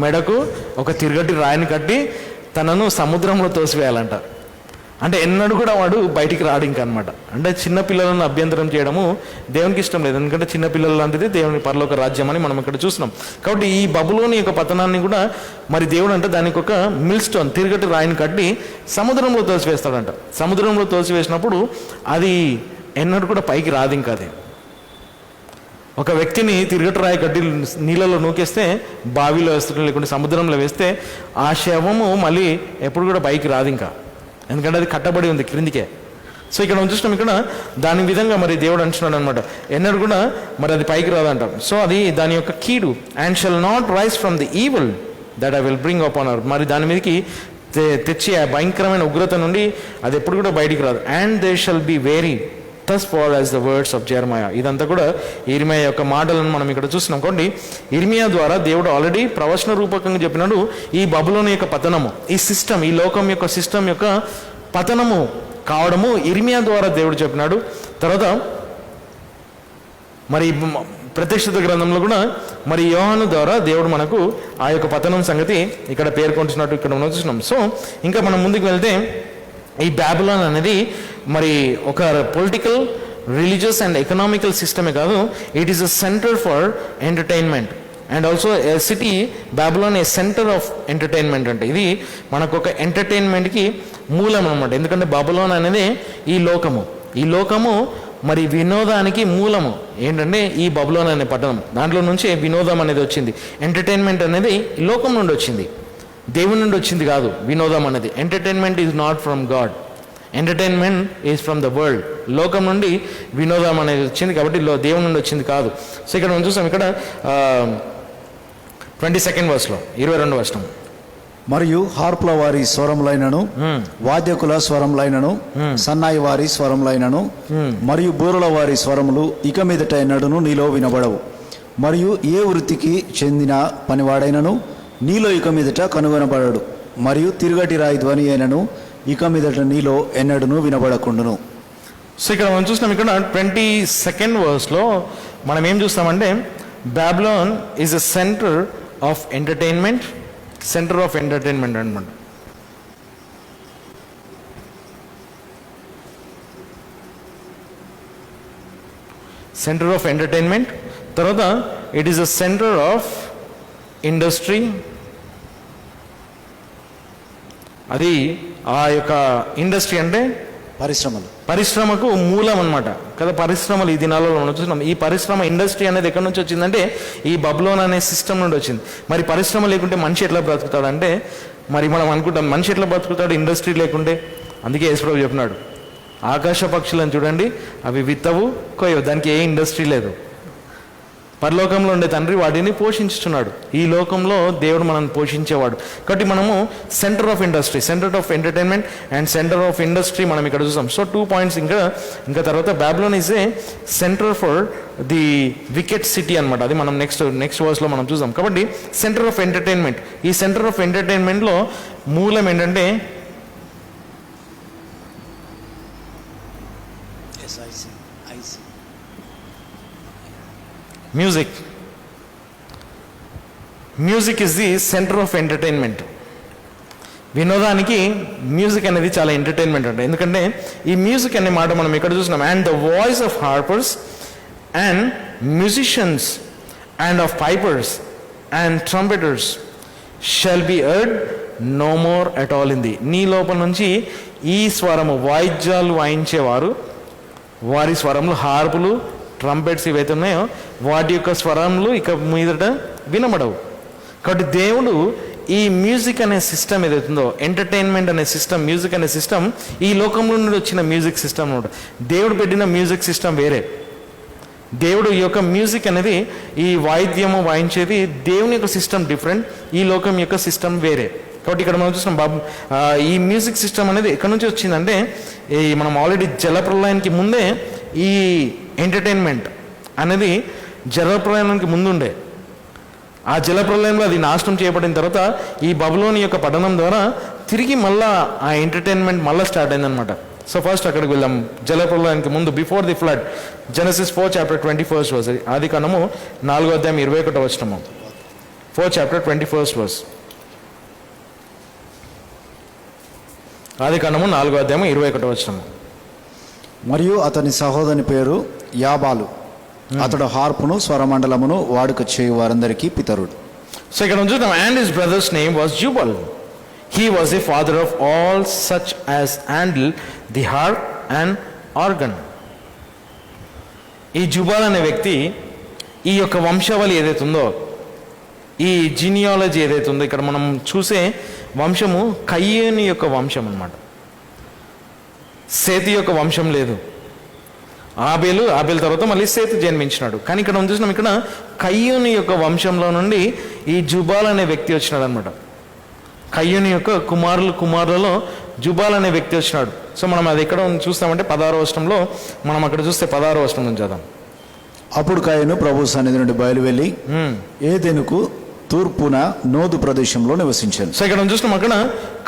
మెడకు ఒక తిరగటి రాయిని కట్టి తనను సముద్రంలో తోసివేయాలంట. అంటే ఎన్నడూ కూడా వాడు బయటికి రాడు ఇంకా అనమాట. అంటే చిన్నపిల్లలను అభ్యంతరం చేయడము దేవునికి ఇష్టం లేదు. ఎందుకంటే చిన్నపిల్లల లాంటిది దేవుని పరలోక రాజ్యం అని మనం ఇక్కడ చూస్తున్నాం. కాబట్టి ఈ బబులోని యొక్క పతనాన్ని కూడా మరి దేవుడు అంటే దానికి ఒక మిల్ స్టోన్, తిరగటి రాయిని కట్టి సముద్రంలో తోసివేస్తాడంట. సముద్రంలో తోసివేసినప్పుడు అది ఎన్నడూ కూడా పైకి రాదు ఇంకా. అది ఒక వ్యక్తిని తిరగటి రాయి కట్టి నీళ్ళలో నూకేస్తే, బావిలో వేస్తే లేకుంటే సముద్రంలో వేస్తే ఆ శవము మళ్ళీ ఎప్పుడు కూడా పైకి రాదు ఇంకా, ఎందుకంటే అది కట్టబడి ఉంది క్రిందికే. సో ఇక్కడ మనం చూసినాం, ఇక్కడ దాని విధంగా మరి దేవుడు అంటున్నాడు అనమాట, ఎన్నడూ కూడా మరి అది పైకి రాదంట. సో అది దాని యొక్క కీడు. And shall not rise from the evil that I will bring upon her. మరి దాని మీదకి తెచ్చి ఆ భయంకరమైన ఉగ్రత నుండి అది ఎప్పుడు కూడా బయటికి రాదు. And they shall be very thus fall as the words of Jeremiah. ఇదంతా కూడా ఇర్మియా యొక్క మాటలను మనం ఇక్కడ చూస్తున్నాం. కాబట్టి ఇర్మియా ద్వారా దేవుడు ఆల్రెడీ ప్రవచన రూపకంగా చెప్పినాడు ఈ బబులోని యొక్క పతనము, ఈ సిస్టమ్, ఈ లోకం యొక్క సిస్టమ్ యొక్క పతనము కావడము ఇర్మియా ద్వారా దేవుడు చెప్పినాడు. తర్వాత మరి ప్రత్యక్షత గ్రంథంలో కూడా మరి యోహాను ద్వారా దేవుడు మనకు ఆ యొక్క పతనం సంగతి ఇక్కడ పేర్కొంటున్నట్టు ఇక్కడ మనం చూస్తున్నాం. సో ఇంకా మనం ముందుకు వెళ్తే ఈ బాబిలోన్ అనేది మరి ఒక పొలిటికల్, రిలీజియస్ అండ్ ఎకనామికల్ సిస్టమే కాదు, it is a centre for entertainment. And also a city బాబులోన్ A centre of entertainment. అంటే ఇది మనకు ఒక ఎంటర్టైన్మెంట్కి మూలం అనమాట. ఎందుకంటే బాబులోన్ అనేది ఈ లోకము మరి వినోదానికి మూలము ఏంటంటే ఈ బబులోన్ అనే పట్టణం. దాంట్లో నుంచే వినోదం అనేది వచ్చింది. ఎంటర్టైన్మెంట్ అనేది ఈ లోకం నుండి వచ్చింది, దేవుని నుండి వచ్చింది కాదు. వినోదం అనేది entertainment is not from God, entertainment is from the world. లోకం నుండి వినోదం అనేది వచ్చింది కాబట్టి దేవుని నుండి వచ్చింది కాదు. సో ఇక్కడ మనం చూసాం, ఇక్కడ 22nd వర్స్లో 22వ వచనం. మరియు హార్పుల వారి స్వరములైనను వాద్యకుల స్వరములైనను సన్నాయి వారి స్వరములైనను మరియు బూరల వారి స్వరములు ఇక మీదట ఎన్నడను నీలో వినబడవు. మరియు ఏ వృత్తికి చెందిన పనివాడైనను నీలో ఇక మీదట కనుగొనబడడు. మరియు తిరుగటి రాయి ధ్వని అయినను ఇక మీదట నీలో ఎన్నడను వినబడకుండును. సో ఇక్కడ మనం చూస్తున్నాం, ఇక్కడ 22nd వర్స్లో మనం ఏం చూస్తామంటే Babylon is a centre of entertainment అనమాట. సెంటర్ ఆఫ్ ఎంటర్టైన్మెంట్, తర్వాత it is a centre of industry. అది ఆ యొక్క ఇండస్ట్రీ అంటే పరిశ్రమకు మూలం అనమాట కదా. పరిశ్రమలు ఈ దినాలలో మనం చూస్తున్నాం. ఈ పరిశ్రమ ఇండస్ట్రీ అనేది ఎక్కడి నుంచి వచ్చిందంటే ఈ బబులోన్ అనే సిస్టమ్ నుండి వచ్చింది. మరి పరిశ్రమ లేకుంటే మనిషి ఎట్లా బ్రతుకుతాడు అంటే, మరి మనం అనుకుంటాం మనిషి ఎట్లా బ్రతుకుతాడు ఇండస్ట్రీ లేకుంటే. అందుకే యేసుప్రభు చెప్పినాడు, ఆకాశ పక్షులను చూడండి, అవి విత్తవు కొయ్యవు, దానికి ఏ ఇండస్ట్రీ లేదు. పరలోకంలో ఉండే తండ్రి వాటిని పోషించుతున్నాడు. ఈ లోకంలో దేవుడు మనల్ని పోషించేవాడు. కాబట్టి మనము centre of industry, centre of entertainment and centre of industry మనం ఇక్కడ చూసాం. So 2 points. ఇంకా తర్వాత Babylon is a centre for the wicket city అనమాట. అది మనం నెక్స్ట్ వర్స్లో మనం చూసాం. కాబట్టి సెంటర్ ఆఫ్ ఎంటర్టైన్మెంట్, ఈ సెంటర్ ఆఫ్ ఎంటర్టైన్మెంట్లో మూలం ఏంటంటే music is the centre of entertainment. వినోదానికి మ్యూజిక్ అనేది చాలా ఎంటర్టైన్మెంట్ అంటే. ఎందుకంటే ఈ మ్యూజిక్ అనే మాట మనం ఇక్కడ చూస్తున్నాం. And the voice of harpers and musicians and of pipers and trumpeters shall be heard no more at all in the. నీ లోపల నుంచి ఈ స్వరము, వాయిద్యాలు వాయించేవారు, వారి స్వరములు, హార్పులు, ట్రంపెట్స్ ఏవైతే ఉన్నాయో వాటి యొక్క స్వరములు ఇక మీదట వినబడవు. కాబట్టి దేవుడు ఈ మ్యూజిక్ అనే సిస్టమ్ ఏదైతుందో, ఎంటర్టైన్మెంట్ అనే సిస్టమ్, మ్యూజిక్ అనే సిస్టమ్ ఈ లోకంలో నుండి వచ్చిన మ్యూజిక్ సిస్టమ్ అనమాట. దేవుడు పెట్టిన మ్యూజిక్ సిస్టమ్ వేరే. దేవుడు ఈ యొక్క మ్యూజిక్ అనేది, ఈ వాయిద్యము వాయించేది దేవుని యొక్క సిస్టమ్ డిఫరెంట్, ఈ లోకం యొక్క సిస్టమ్ వేరే. కాబట్టి ఇక్కడ మనం చూస్తున్నాం ఈ మ్యూజిక్ సిస్టమ్ అనేది ఎక్కడి నుంచి వచ్చిందంటే మనం ఆల్రెడీ జలప్రలయానికి ముందే ఈ ఎంటర్టైన్మెంట్ అనేది జలప్రలయానికి ముందుండే. ఆ జలప్రలయంలో అది నాశనం చేయబడిన తర్వాత ఈ బబులోని యొక్క పఠనం ద్వారా తిరిగి మళ్ళా ఆ ఎంటర్టైన్మెంట్ మళ్ళీ స్టార్ట్ అయిందనమాట. సో ఫస్ట్ అక్కడికి వెళ్దాం. జలప్రలయానికి ముందు, before the flood, Genesis 4:21 verse. ఆది కాండము 4:21 వచనము. 4:21 ఆది కాండము 4:21 వచనము. మరియు అతని సహోదరుని పేరు యాబాలు, అతడు హార్పును స్వరమండలమును వాడుక చేయు వారందరికీ పితరుడు. సో ఇక్కడ చూద్దాం. And his brother's name was Jubal. He was a father of all such as handle the harp and organ. ఈ జుబాల్ అనే వ్యక్తి ఈ యొక్క వంశావళి ఏదైతుందో, ఈ జీనియాలజీ ఏదైతే ఉందో, ఇక్కడ మనం చూసే వంశము కయ్యేని యొక్క వంశం అన్నమాట. సేతు యొక్క వంశం లేదు. ఆబేలు తర్వాత మళ్ళీ సేతు జన్మించినాడు. కానీ ఇక్కడ మనం చూసినాం, ఇక్కడ కయ్యూని యొక్క వంశంలో నుండి ఈ జుబాల్ అనే వ్యక్తి వచ్చినాడు అనమాట. కయ్యూని యొక్క కుమారులలో జుబాల్ అనే వ్యక్తి వచ్చినాడు. సో మనం అది ఎక్కడ చూస్తామంటే 16వ వచనంలో మనం అక్కడ చూస్తే 16వ వచనం నుంచి చదుదాం. అప్పుడు కయ్యను ప్రభు సన్నిధి నుండి బయలువెళ్ళి ఏదెనుకు తూర్పున నోదు ప్రదేశంలో నివసించాను. సో ఇక్కడ చూసినాం, అక్కడ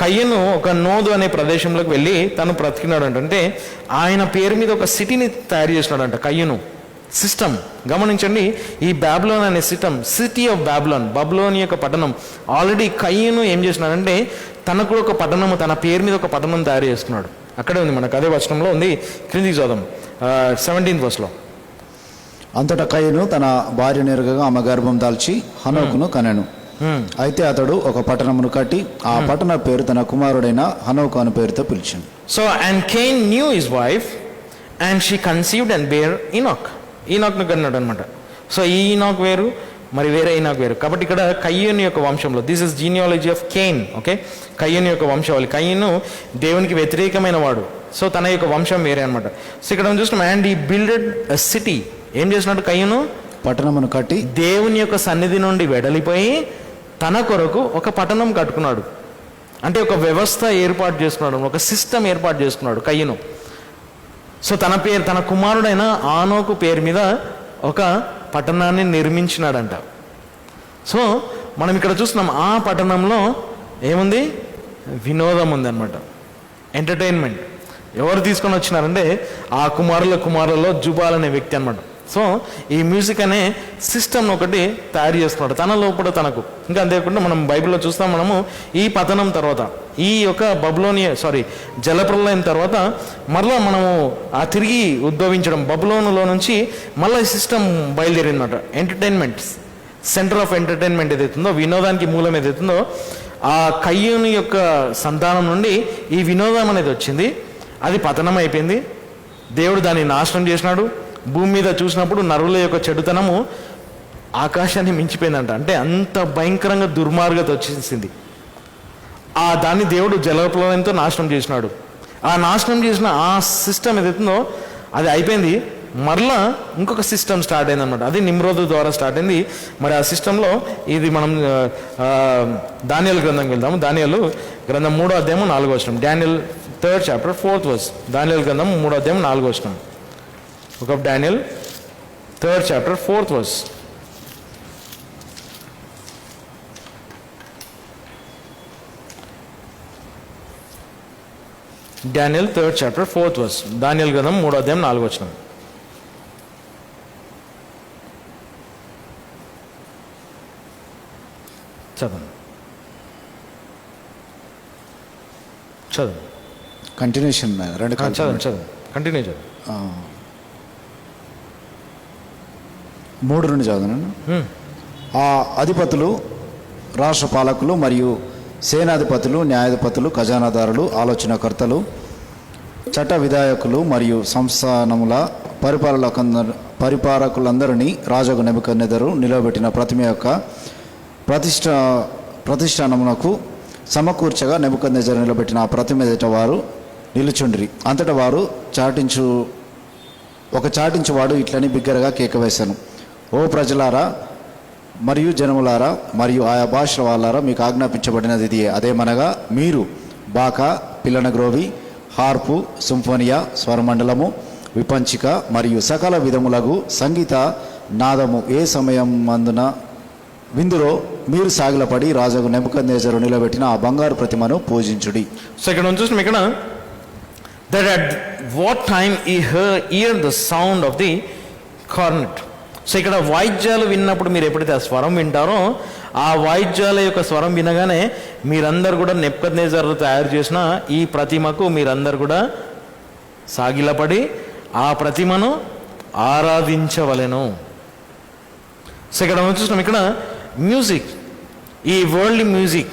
కయ్యను ఒక నోదు అనే ప్రదేశంలోకి వెళ్ళి తను బ్రతికినాడు అంటే ఆయన పేరు మీద ఒక సిటీని తయారు చేసినాడంట. కయ్యను సిస్టమ్ గమనించండి. ఈ బాబిలోన్ అనే సిటీ ఆఫ్ బబులోని యొక్క పట్టణం. ఆల్రెడీ కయ్యను ఏం చేసినాడంటే తనకు ఒక పట్టణము, తన పేరు మీద ఒక పట్టణం తయారు చేస్తున్నాడు. అక్కడే ఉంది, మనకు అదే వచనంలో ఉంది. క్రిందికి చూద్దాం 17th వర్స్లో. అంతటా కయ్యను తన భార్య నెరుగగా ఆమె గర్భం దాల్చి హనోకును కనెను. అయితే అతడు ఒక పట్టణమును కట్టి ఆ పట్టణ పేరు తన కుమారుడైన హనోకు అను పేరుతో పిలిచాడు. So and Cain knew his wife and she conceived and bare Enoch. ఈనాక్ను కన్నాడు అనమాట. సో ఈ ఈనాక్ వేరు, మరి వేరే ఈనాక్ వేరు. కాబట్టి ఇక్కడ కయ్యూని యొక్క వంశంలో, this is genealogy of Cain. Okay, కయ్యూని యొక్క వంశావళి. కయ్యూను దేవునికి వ్యతిరేకమైన వాడు. సో తన యొక్క వంశం వేరే అనమాట. సో ఇక్కడ మనం చూస్తున్నాం, అండ్ ఈ బిల్డెడ్ అ సిటీ. ఏం చేసినాడు కయ్యూను? పట్టణమును కట్టి దేవుని యొక్క సన్నిధి నుండి వెడలిపోయి తన కొరకు ఒక పట్టణం కట్టుకున్నాడు. అంటే ఒక వ్యవస్థ ఏర్పాటు చేసుకున్నాడు, ఒక సిస్టమ్ ఏర్పాటు చేసుకున్నాడు కయ్యూను. సో తన కుమారుడైన ఆనోకు పేరు మీద ఒక పట్టణాన్ని నిర్మించినాడంట. సో మనం ఇక్కడ చూస్తున్నాం, ఆ పట్టణంలో ఏముంది? వినోదం ఉంది అనమాట, ఎంటర్టైన్మెంట్. ఎవరు తీసుకొని వచ్చినారంటే ఆ కుమారులలో జుబాల్ అనే వ్యక్తి అనమాట. సో ఈ మ్యూజిక్ అనే సిస్టమ్ ఒకటి తయారు చేసుకున్నాడు తన లోపల తనకు. ఇంకా అంతేకాకుండా మనం బైబిల్లో చూస్తాం, మనము ఈ పతనం తర్వాత, ఈ యొక్క జలప్రలయం తర్వాత మరలా మనము ఆ తిరిగి ఉద్భవించడం, బబులోనులో నుంచి మళ్ళీ ఈ సిస్టమ్ బయలుదేరిందన్నమాట. ఎంటర్టైన్మెంట్ సెంటర్ ఆఫ్ ఎంటర్టైన్మెంట్ ఏదైతుందో, వినోదానికి మూలం ఏదైతుందో, ఆ కయ్యూని యొక్క సంతానం నుండి ఈ వినోదం అనేది వచ్చింది. అది పతనం అయిపోయింది. దేవుడు దాన్ని నాశనం చేసినాడు. భూమి మీద చూసినప్పుడు నరుల యొక్క చెడుతనము ఆకాశాన్ని మించిపోయిందంట. అంటే అంత భయంకరంగా దుర్మార్గత వచ్చేసింది. దాన్ని దేవుడు జలప్రలయంతో నాశనం చేసినాడు. ఆ నాశనం చేసిన ఆ సిస్టమ్ ఏదైతుందో అది అయిపోయింది. మరలా ఇంకొక సిస్టమ్ స్టార్ట్ అయింది అనమాట. అది నిమ్రోదు ద్వారా స్టార్ట్ అయింది. మరి ఆ సిస్టంలో ఇది మనం దానియేలు గ్రంథంకి వెళ్దాము. దానియేలు గ్రంథం 3వ అధ్యాయం 4వ వచనం. Daniel 3rd chapter 4th verse. దానియేలు గ్రంథం 3వ అధ్యాయం 4వ వచనం. Book of Daniel 3rd chapter 4th verse. Daniel 3rd chapter 4th verse. దానియేలు గ్రంథం 3వ అధ్యాయం 4వ వచనం. చదవండి. కంటిన్యూషన్ చదవండి. కంటిన్యూ చదవండి. 3 నుండి చదవను. ఆ అధిపతులు, రాష్ట్ర పాలకులు మరియు సేనాధిపతులు, న్యాయాధిపతులు, ఖజానాదారులు, ఆలోచనకర్తలు, చట్ట విధాయకులు మరియు సంస్థానముల పరిపాలకులందరినీ రాజుకు నెబుకద్నెజరు నిలబెట్టిన ప్రతిమ యొక్క ప్రతిష్టానమునకు సమకూర్చగా నెబుకద్నెజరు నిలబెట్టిన ఆ ప్రతిమ ఎదుట వారు నిలుచుండిరి. అంతటా వారు చాటించువాడు ఇట్లని బిగ్గరగా కేక వేశాను, ఓ ప్రజలారా మరియు జనములారా మరియు ఆయా భాషల వాళ్ళారా, మీకు ఆజ్ఞాపించబడినది ఇది. అదేమనగా మీరు బాకా, పిల్లనగ్రోవి, హార్పు, సింఫోనియా, స్వరమండలము, విపంచిక మరియు సకల విధములగు సంగీత నాదము ఏ సమయం మందున విందులో మీరు సాగిలపడి రాజుకు నెబుకద్నెజరు నిలబెట్టిన ఆ బంగారు ప్రతిమను పూజించుడి. సో ఇక్కడ చూస్తున్నాం, ఇక్కడ that at what time he hear the sound of the cornet. So ఇక్కడ వాయిద్యాలు విన్నప్పుడు మీరు ఎప్పుడైతే ఆ స్వరం వింటారో, ఆ వాయిద్యాల యొక్క స్వరం వినగానే మీరందరూ కూడా నెబుకద్నెజరు తయారు చేసిన ఈ ప్రతిమకు మీరందరూ కూడా సాగిలపడి ఆ ప్రతిమను ఆరాధించవలెను. సో ఇక్కడ మనం చూస్తున్నాం, ఇక్కడ మ్యూజిక్, ఈ world music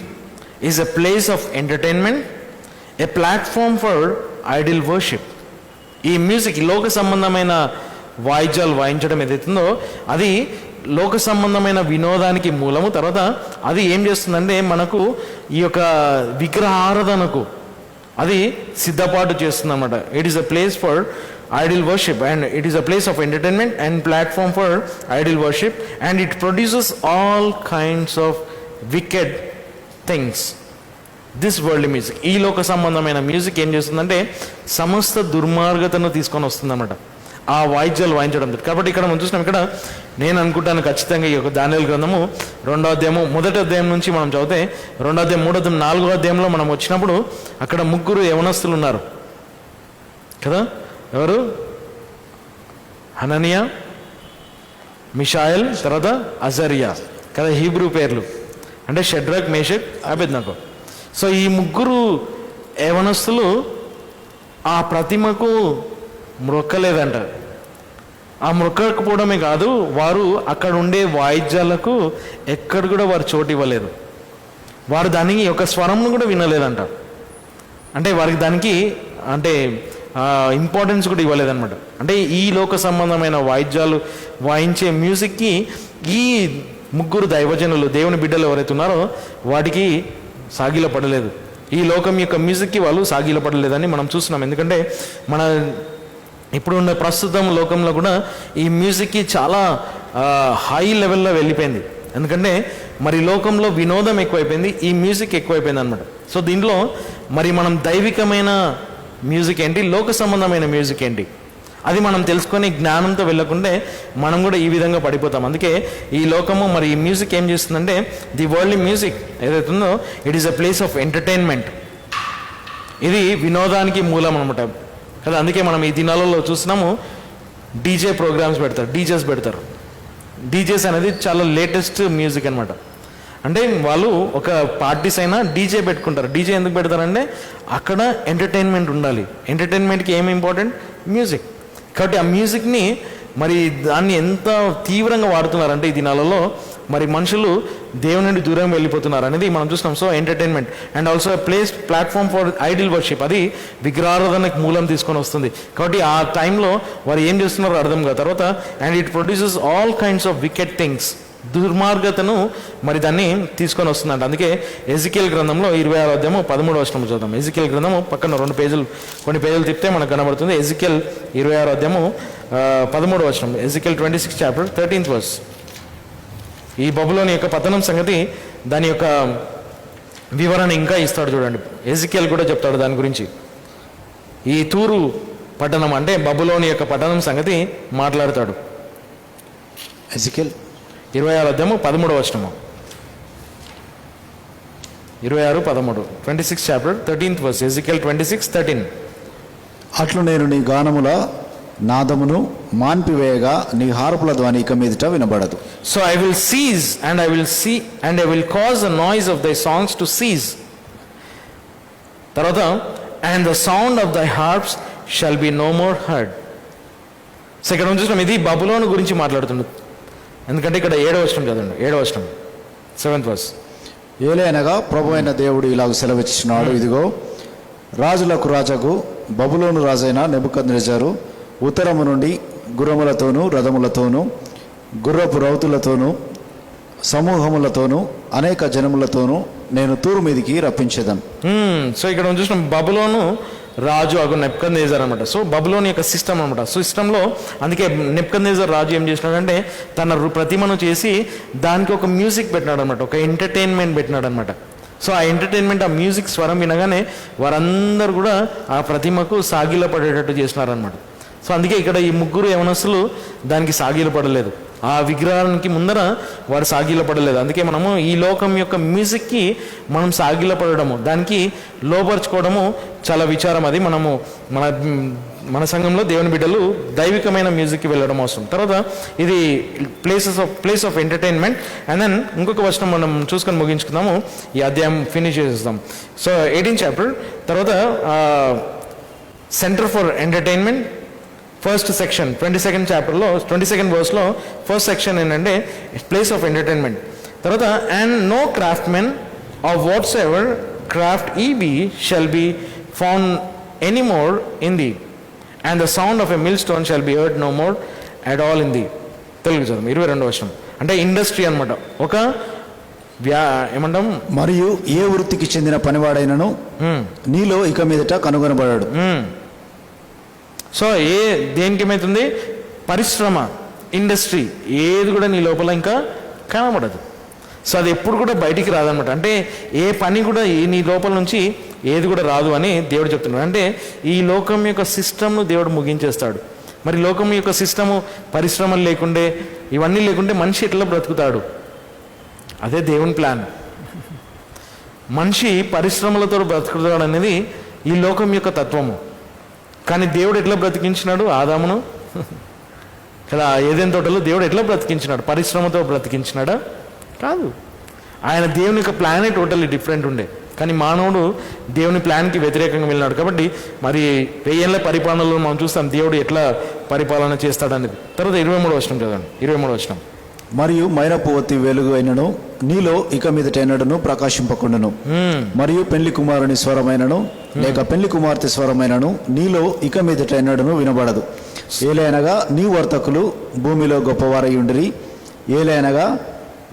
is a place of entertainment, a platform for idol worship. ఈ మ్యూజిక్, లోక సంబంధమైన వాయిద్యాలు వాయించడం ఏదైతుందో అది లోక సంబంధమైన వినోదానికి మూలము. తర్వాత అది ఏం చేస్తుందంటే మనకు ఈ యొక్క విగ్రహారాధనకు అది సిద్ధపాటు చేస్తుంది అన్నమాట. It is a place for idol worship and it is a place of entertainment and platform for idol worship, and it produces all kinds of wicked things. This worldly music, ఈ లోక సంబంధమైన మ్యూజిక్ ఏం చేస్తుందంటే సమస్త దుర్మార్గతను తీసుకొని వస్తుందన్నమాట ఆ వాయిద్యాలు వాయించడం. కాబట్టి ఇక్కడ మనం చూసినాం, ఇక్కడ నేను అనుకుంటాను ఖచ్చితంగా ఈ యొక్క దానియేలు గ్రంథము 2వ అధ్యాయము 1వ అధ్యాయం నుంచి మనం చదివితే 2వ అధ్యాయం 3వ అధ్యాయం 4వ అధ్యాయంలో మనం వచ్చినప్పుడు అక్కడ 3 యవనస్తులు ఉన్నారు కదా. ఎవరు? హననియా, మిషాయల్, తర్వాత అజరియా కదా, హీబ్రూ పేర్లు. అంటే షడ్రక్, మేషక్, అబేద్నగో. సో ఈ 3 యవనస్తులు ఆ ప్రతిమకు మ్రొక్కలేదంట. ఆ మొక్కకపోవడమే కాదు, వారు అక్కడ ఉండే వాయిద్యాలకు ఎక్కడ కూడా వారు చోటు ఇవ్వలేదు. వారు దానికి ఒక స్వరంను కూడా వినలేదంట. అంటే వారికి దానికి అంటే ఇంపార్టెన్స్ కూడా ఇవ్వలేదన్నమాట. అంటే ఈ లోక సంబంధమైన వాయిద్యాలు వాయించే మ్యూజిక్కి ఈ ముగ్గురు దైవజనులు, దేవుని బిడ్డలు ఎవరైతే ఉన్నారో వాటికి సాగిల పడలేదు. ఈ లోకం యొక్క మ్యూజిక్కి వాళ్ళు సాగిల పడలేదని మనం చూస్తున్నాం. ఎందుకంటే మన ఇప్పుడు ఉన్న ప్రస్తుతం లోకంలో కూడా ఈ మ్యూజిక్కి చాలా హై లెవెల్లో వెళ్ళిపోయింది. ఎందుకంటే మరి లోకంలో వినోదం ఎక్కువైపోయింది, ఈ మ్యూజిక్ ఎక్కువైపోయింది అనమాట. సో దీంట్లో మరి మనం దైవికమైన మ్యూజిక్ ఏంటి, లోక సంబంధమైన మ్యూజిక్ ఏంటి, అది మనం తెలుసుకొని జ్ఞానంతో వెళ్ళకుంటే మనం కూడా ఈ విధంగా పడిపోతాం. అందుకే ఈ లోకము మరి ఈ మ్యూజిక్ ఏం చేస్తుందంటే, ది వరల్డ్ మ్యూజిక్ ఏదైతే ఉందో it is a place of entertainment. ఇది వినోదానికి మూలం అనమాట కదా. అందుకే మనం ఈ దినాలలో చూస్తున్నాము డీజే ప్రోగ్రామ్స్ పెడతారు, డీజేస్ పెడతారు. డీజేస్ అనేది చాలా లేటెస్ట్ మ్యూజిక్ అనమాట. అంటే వాళ్ళు ఒక పార్టీస్ అయినా డీజే పెట్టుకుంటారు. డీజే ఎందుకు పెడతారంటే అక్కడ ఎంటర్టైన్మెంట్ ఉండాలి. ఎంటర్టైన్మెంట్కి ఏమి ఇంపార్టెంట్? మ్యూజిక్. కాబట్టి ఆ మ్యూజిక్ని మరి దాన్ని ఎంత తీవ్రంగా వాడుతున్నారంటే ఈ దినాలలో మరి మనుషులు దేవుని నుండి దూరం వెళ్ళిపోతున్నారు అనేది మనం చూస్తున్నాం. So entertainment and also platform for idol worship, అది విగ్రహారాధనకు మూలం తీసుకొని వస్తుంది. కాబట్టి ఆ టైంలో వారు ఏం చేస్తున్నారో అర్థం కాదు. తర్వాత and it produces all kinds of wicked things, దుర్మార్గతను మరి దాన్ని తీసుకొని వస్తుందంట. అందుకే ఎజికేల్ గ్రంథంలో 26వ అధ్యాయము 13వ వచనం చూద్దాం. ఎజికేల్ గ్రంథము పక్కన కొన్ని పేజీలు తిప్పితే మనకు కనబడుతుంది. ఎజికేల్ 26వ అధ్యాయము 13వ వచనం. Ezekiel 26 chapter 13th verse. ఈ బబులోని యొక్క పతనం సంగతి, దాని యొక్క వివరణ ఇంకా ఇస్తాడు చూడండి. ఎజికేల్ కూడా చెప్తాడు దాని గురించి. ఈ తూరు పట్టణం అంటే బబులోని యొక్క పట్టణం సంగతి మాట్లాడతాడు. ఎజికేల్ 26వ అధ్యాయము 13వ వచనము. 26:13 26 చాప్టర్ 13th వర్స్. ఎజికేల్ 26:13. అట్లు నేను నీ గానముల నాదమును మాన్పివేయగా నీ హార్పుల ధ్వని ఇక మీదట వినబడదు. So I will cease and I will cause the noise of thy songs to cease. తర్వాత and the sound of thy harps shall be no more heard. So ఇక్కడ చూసినాం, ఇది బబులోను గురించి మాట్లాడుతుంది. ఎందుకంటే ఇక్కడ 7వ వచనం చదవండి. 7వ వచనం 7th వర్స్. ఏలైనగా ప్రభు అయిన దేవుడు ఇలాగ సెలవిచ్చినాడు, ఇదిగో రాజులకు రాజకు బబులోను రాజైన నెబుకద్నెజరు ఉత్తరము నుండి గుర్రములతోనూ రథములతోనూ గుర్రపు రౌతులతోనూ సమూహములతోనూ అనేక జనములతోనూ నేను తూరు మీదికి రప్పించేదను. సో ఇక్కడ చూసిన బబులోను రాజు అగు నెబ్కద్నెజర్ అనమాట. సో బబులోని యొక్క సిస్టమ్ అనమాట. సిస్టంలో అందుకే నెబ్కద్నెజర్ రాజు ఏం చేసినాడంటే తన ప్రతిమను చేసి దానికి ఒక మ్యూజిక్ పెట్టినాడు అనమాట, ఒక ఎంటర్టైన్మెంట్ పెట్టినాడు అనమాట. సో ఆ ఎంటర్టైన్మెంట్, ఆ మ్యూజిక్ స్వరం వినగానే వారందరూ కూడా ఆ ప్రతిమకు సాగిల పడేటట్టు చేసినారనమాట. సో అందుకే ఇక్కడ ఈ ముగ్గురు యవనస్తులు దానికి సాగిల పడలేదు, ఆ విగ్రహానికి ముందర వారు సాగిల పడలేదు. అందుకే మనము ఈ లోకం యొక్క మ్యూజిక్కి మనం సాగిల పడడము, దానికి లోపరుచుకోవడము చాలా విచారం. అది మనము మన సంఘంలో దేవుని బిడ్డలు దైవికమైన మ్యూజిక్కి వెళ్ళడం అవసరం. తర్వాత ఇది place of entertainment. And then ఇంకొక వచనం మనం చూసుకొని ముగించుకుందాము, ఈ అధ్యాయం ఫినిష్ చేసేస్తాం. సో 18th చాప్టర్ తర్వాత centre for entertainment first section 22nd చాప్టర్లో 22nd వర్స్లో ఫస్ట్ సెక్షన్ ఏంటంటే ప్లేస్ ఆఫ్ ఎంటర్టైన్మెంట్. తర్వాత and no craftsmen of whatsoever craft ఈ be shall be found any more in the and the sound of a millstone shall be heard no more at all in the. Telugu చదువు 22వ వచనం. అంటే ఇండస్ట్రీ అనమాట, ఒక ఏమంటాం, మరియు ఏ వృత్తికి చెందిన పనివాడైనను నీలో ఇక మీదట కనుగొనబడాడు. సో దేనికి ఏమవుతుంది? పరిశ్రమ, ఇండస్ట్రీ ఏది కూడా నీ లోపల ఇంకా కనబడదు. సో అది ఎప్పుడు కూడా బయటికి రాదనమాట. అంటే ఏ పని కూడా నీ లోపల నుంచి ఏది కూడా రాదు అని దేవుడు చెప్తున్నాడు. అంటే ఈ లోకం యొక్క సిస్టమ్ను దేవుడు ముగించేస్తాడు. మరి లోకం యొక్క సిస్టము పరిశ్రమలు లేకుండే, ఇవన్నీ లేకుంటే మనిషి ఎట్లా బ్రతుకుతాడు? అదే దేవుని ప్లాన్. మనిషి పరిశ్రమలతో బ్రతుకుతాడు అనేది ఈ లోకం యొక్క తత్వము. కానీ దేవుడు ఎట్లా బ్రతికించినాడు ఆదామును కదా? ఏదైనా తోటలో దేవుడు ఎట్లా బ్రతికించినాడు? పరిశ్రమతో బ్రతికించినాడా? కాదు. ఆయన దేవుని యొక్క ప్లానే టోటల్లీ డిఫరెంట్ ఉండే. కానీ మానవుడు దేవుని ప్లాన్కి వ్యతిరేకంగా వెళ్ళినాడు. కాబట్టి మరి 1000 ఏళ్ల పరిపాలనలో మనం చూస్తాం దేవుడు ఎట్లా పరిపాలన చేస్తాడనేది. తర్వాత 23వ వచనం చదవండి. 23వ వచనం. మరియు మైనపు ఒత్తి వెలుగు అయినను నీలో ఇక మీదట ఎన్నడను ప్రకాశింపకుండును. మరియు పెళ్లి కుమారుని స్వరమైనను లేక పెళ్లి కుమార్తె స్వరమైనను నీలో ఇక మీదట ఎన్నడను వినబడదు. ఏలైనగా నీ వర్తకులు భూమిలో గొప్పవారై ఉండిరి. ఏలైనగా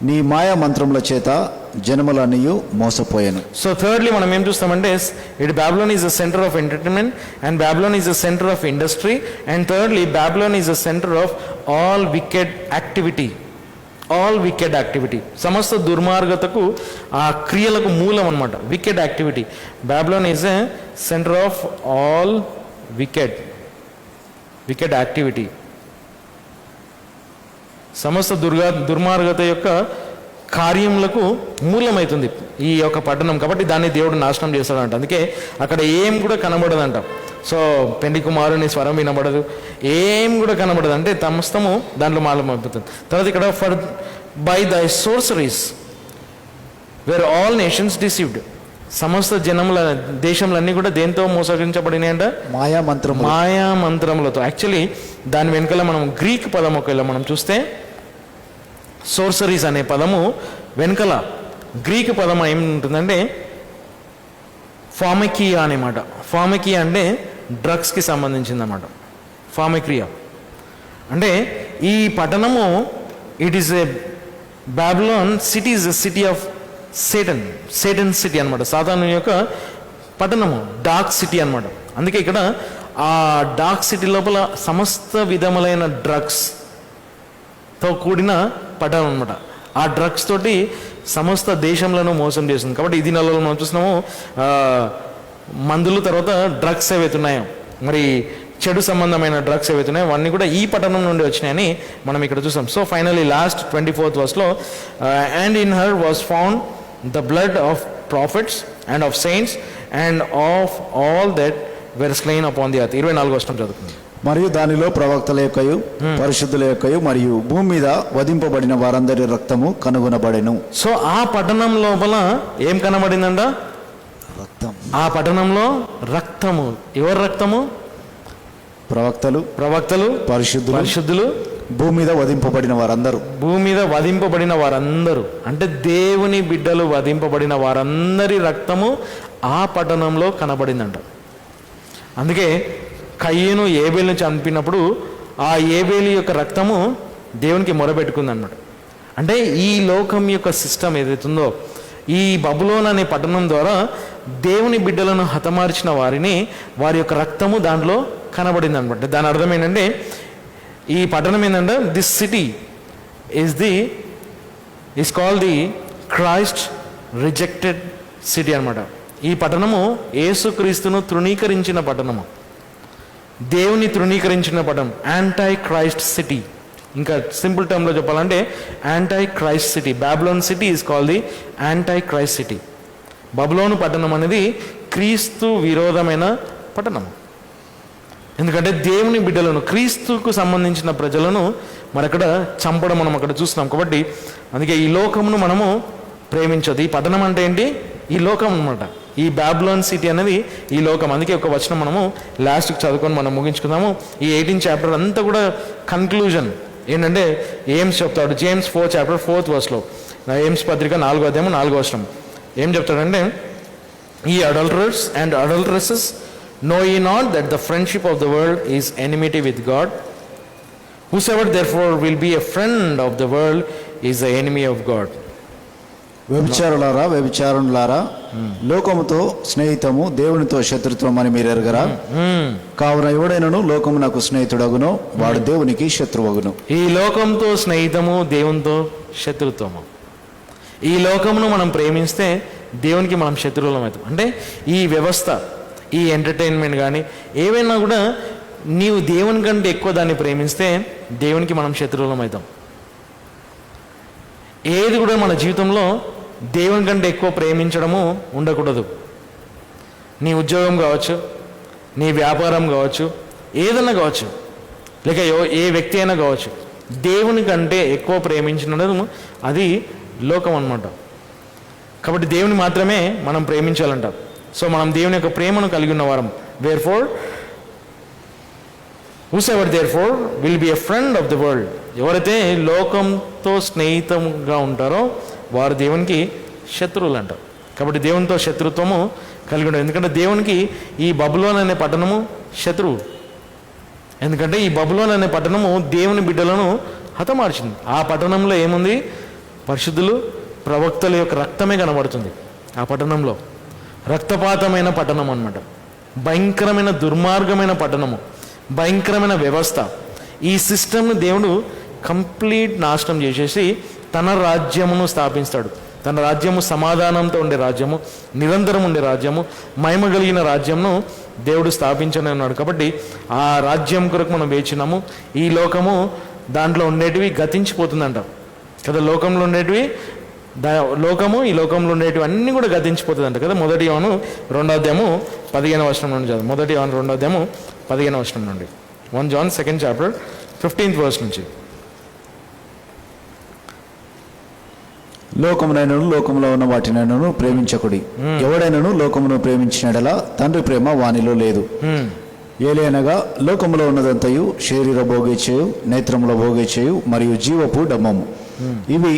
నీ మాయా మంత్రముల చేత జనములన్నీయు మోసపోయాను. సో థర్డ్లీ మనం ఏం చూస్తామంటే it Babylon is the centre of entertainment and Babylon is the centre of industry and thirdly Babylon is the centre of all wicked activity. All wicked activity, సమస్త దుర్మార్గతకు ఆ క్రియలకు మూలం అన్నమాట. Wicked activity. Babylon is a centre of all wicked activity. సమస్త దుర్మార్గత యొక్క కార్యములకు మూలమవుతుంది ఈ యొక్క పట్టణం. కాబట్టి దాన్ని దేవుడు నాశనం చేస్తాడంట. అందుకే అక్కడ ఏం కూడా కనబడదంట. సో పెళ్లి కుమారుని స్వరం వినబడదు, ఏం కూడా కనబడదు. అంటే సమస్తము దాంట్లో మాలమైపోతుంది. తర్వాత ఇక్కడ ఫర్ బై దై సోర్సరీస్ వేర్ ఆల్ నేషన్స్ డిసీవ్డ్. సమస్త దేశములన్నీ కూడా దేంతో మోసగించబడినాయి అంట? మాయా మంత్రములతో. యాక్చువల్లీ దాని వెనుకల మనం గ్రీక్ పదం ఒకవేళ మనం చూస్తే సోర్సరీస్ అనే పదము వెనుకల గ్రీక్ పదం ఏముంటుందంటే ఫార్మకియా అనేమాట. ఫార్మకియా అంటే డ్రగ్స్కి సంబంధించిందన్నమాట. ఫార్మక్రియా అంటే ఈ పట్టణము it is a Babylon city is a city of Satan city అనమాట. సాతాను యొక్క పట్టణము, డార్క్ సిటీ అనమాట. అందుకే ఇక్కడ ఆ డార్క్ సిటీ లోపల సమస్త విధములైన డ్రగ్స్తో కూడిన పట్టణం అనమాట. ఆ డ్రగ్స్ తోటి సమస్త దేశంలో మోసం చేస్తుంది. కాబట్టి ఈ దినాలలో మనం చూస్తున్నాము మందులు, తర్వాత డ్రగ్స్ ఏవైతున్నాయో, మరి చెడు సంబంధమైన డ్రగ్స్ ఏవైతున్నాయో అవన్నీ కూడా ఈ పట్టణం నుండి వచ్చినాయని మనం ఇక్కడ చూసాం. సో ఫైనలీ లాస్ట్ 24th వర్స్లో and in her was found the blood of prophets and of saints and of all that were slain upon the earth. 24వ వచనం చదువుతుంది. మరియు దానిలో ప్రవక్తల యొక్కయు పరిశుద్ధుల యొక్కయు మరియు భూమి మీద వధింపబడిన వారందరి రక్తము కనుగొనబడెను. సో ఆ పట్టణం లోపల ఏం కనబడిందంట? రక్తం. ఆ పట్టణంలో రక్తము. ఎవరి రక్తము? ప్రవక్తలు పరిశుద్ధులు భూమి మీద వధింపబడిన వారందరూ. అంటే దేవుని బిడ్డలు వధింపబడిన వారందరి రక్తము ఆ పట్టణంలో కనబడిందంట. అందుకే కయ్యను ఏబేలును చంపినప్పుడు ఆ ఏబేలు యొక్క రక్తము దేవునికి మొరబెట్టుకుందన్నమాట. అంటే ఈ లోకం యొక్క సిస్టమ్ ఏదైతుందో, ఈ బబులోన్ అనే పట్టణం ద్వారా దేవుని బిడ్డలను హతమార్చిన వారిని వారి యొక్క రక్తము దాంట్లో కనబడింది అనమాట. దాని అర్థం ఏంటంటే ఈ పట్టణం ఏంటంటే this city is called the Christ rejected city అనమాట. ఈ పట్టణము యేసుక్రీస్తును తృణీకరించిన పట్టణము, దేవుని తృణీకరించిన పట్టణం, యాంటై క్రైస్ట్ సిటీ. ఇంకా సింపుల్ టర్మ్లో చెప్పాలంటే antichrist city. Babylon city is called the antichrist city. బబులోను పట్టణం అనేది క్రీస్తు విరోధమైన పట్టణం. ఎందుకంటే దేవుని బిడ్డలను, క్రీస్తుకు సంబంధించిన ప్రజలను మరక్కడ చంపడం మనం అక్కడ చూస్తున్నాం. కాబట్టి అందుకే ఈ లోకమును మనము ప్రేమించదు. ఈ పట్టణం అంటే ఏంటి? ఈ లోకం అనమాట. ఈ బాబిలోన్ సిటీ అనేది ఈ లోకం. అందుకే ఒక వచనం మనము లాస్ట్కి చదువుకొని మనం ముగించుకుందాము. ఈ 18th చాప్టర్ అంతా కూడా కన్క్లూజన్ ఏంటంటే ఏమ్స్ చెప్తాడు. జేమ్స్ 4th చాప్టర్ 4th వర్స్లో, ఏమ్స్ పత్రిక 4వ అధ్యాయం 4వ వచనం ఏం చెప్తాడంటే, ఈ అడల్టరర్స్ and అడల్టరసెస్ know ye not that the friendship of the world is enmity with God? Whosoever therefore will be a friend of the world is the enemy of God. వ్యభిచారులారా లోకముతో స్నేహితము దేవునితో శత్రుత్వం అని మీరు ఎరగరా? కావున ఎవడైనను లోకము నాకు స్నేహితుడగునో వాడు దేవునికి శత్రువగును. ఈ లోకంతో స్నేహితము, దేవునితో శత్రుత్వము. ఈ లోకమును మనం ప్రేమిస్తే దేవునికి మనం శత్రువులం అవుతాం. అంటే ఈ వ్యవస్థ, ఈ ఎంటర్టైన్మెంట్ కానీ ఏవైనా కూడా నీవు దేవుని కంటే ఎక్కువ దాన్ని ప్రేమిస్తే దేవునికి మనం శత్రువులం అవుతాం. ఏది కూడా మన జీవితంలో దేవుని కంటే ఎక్కువ ప్రేమించడము ఉండకూడదు. నీ ఉద్యోగం కావచ్చు, నీ వ్యాపారం కావచ్చు, ఏదైనా కావచ్చు, లేక ఏ వ్యక్తి అయినా కావచ్చు, దేవుని కంటే ఎక్కువ ప్రేమించడం అది లోకం అన్నమాట. కాబట్టి దేవుని మాత్రమే మనం ప్రేమించాలంట. సో మనం దేవుని యొక్క ప్రేమను కలిగి ఉన్న వారం. Therefore whosoever therefore will be a friend of the world, ఎవరైతే లోకంతో స్నేహితంగా ఉంటారో వారు దేవునికి శత్రువులు అంటారు. కాబట్టి దేవునితో శత్రుత్వము కలిగి ఉంటారు. ఎందుకంటే దేవునికి ఈ బబులోన్ అనే పట్టణము శత్రువు. ఎందుకంటే ఈ బబులోన్ అనే పట్టణము దేవుని బిడ్డలను హతమార్చింది. ఆ పట్టణంలో ఏముంది? పరిశుద్ధులు, ప్రవక్తల యొక్క రక్తమే కనబడుతుంది. ఆ పట్టణంలో రక్తపాతమైన పట్టణం అన్నమాట. భయంకరమైన దుర్మార్గమైన పట్టణము, భయంకరమైన వ్యవస్థ. ఈ సిస్టమ్ను దేవుడు కంప్లీట్ నాశనం చేసేసి తన రాజ్యమును స్థాపిస్తాడు. తన రాజ్యము సమాధానంతో ఉండే రాజ్యము, నిరంతరం ఉండే రాజ్యము, మహిమ కలిగిన రాజ్యంను దేవుడు స్థాపించనే ఉన్నాడు. కాబట్టి ఆ రాజ్యం కొరకు మనం వేచినాము. ఈ లోకము దాంట్లో ఉండేటివి గతించిపోతుందంట కదా. లోకంలో ఉండేటివి లోకము, ఈ లోకంలో ఉండేటివి అన్నీ కూడా గతించిపోతుందంట కదా. 1 యోహాను 2వ అధ్యాయము 15వ వచనం నుండి చదువు. 1 యోహాను 2వ అధ్యాయము 15వ వచనం నుండి. 1 John 2nd chapter 15th verse నుంచి. లోకమునైనను లోకములో ఉన్న వాటినైనను ప్రేమించకుడి. ఎవడైనను లోకమును ప్రేమించినడలా తండ్రి ప్రేమ వానిలో లేదు. ఏలైనగా లోకములో ఉన్నదంతయు శరీర భోగేచ్ఛయు, నేత్రముల భోగేచ్ఛయు మరియు జీవపు డమ్మము. ఇవి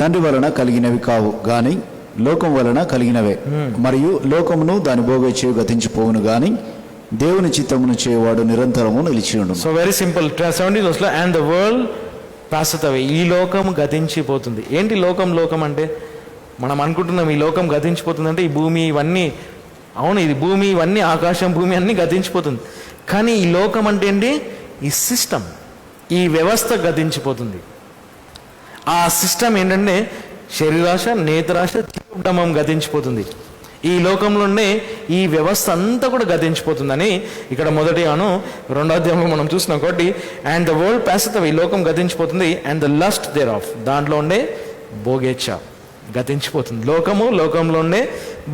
తండ్రి వలన కలిగినవి కావు గాని లోకం వలన కలిగినవే. మరియు లోకమును దాని భోగేచ్ఛయు గతించిపోవును గాని దేవుని చిత్తమును చేయవాడు నిరంతరము నిలిచి ఉండును. So very simple. 17th verse లో and the world passeth away. ఈ లోకం గతించిపోతుంది. ఏంటి లోకం? లోకం అంటే మనం అనుకుంటున్నాం ఈ లోకం గతించిపోతుంది అంటే ఈ భూమి ఇవన్నీ, అవును ఇది భూమి ఇవన్నీ, ఆకాశం భూమి అన్నీ గతించిపోతుంది. కానీ ఈ లోకం అంటే ఏంటి? ఈ సిస్టమ్, ఈ వ్యవస్థ గతించిపోతుంది. ఆ సిస్టమ్ ఏంటంటే శరీరాశ, నేత్రాశ, జీవడమం గతించిపోతుంది. ఈ లోకంలోనే ఈ వ్యవస్థ అంతా కూడా గతించిపోతుందని ఇక్కడ 1 యోహాను 2వ అధ్యాయంలో మనం చూస్తున్నాం. కాబట్టి and the world passeth away, ఈ లోకం గతించిపోతుంది. And the lust thereof, దాంట్లో ఉండే భోగేచ్ఛ గతించిపోతుంది. లోకము, లోకంలో ఉండే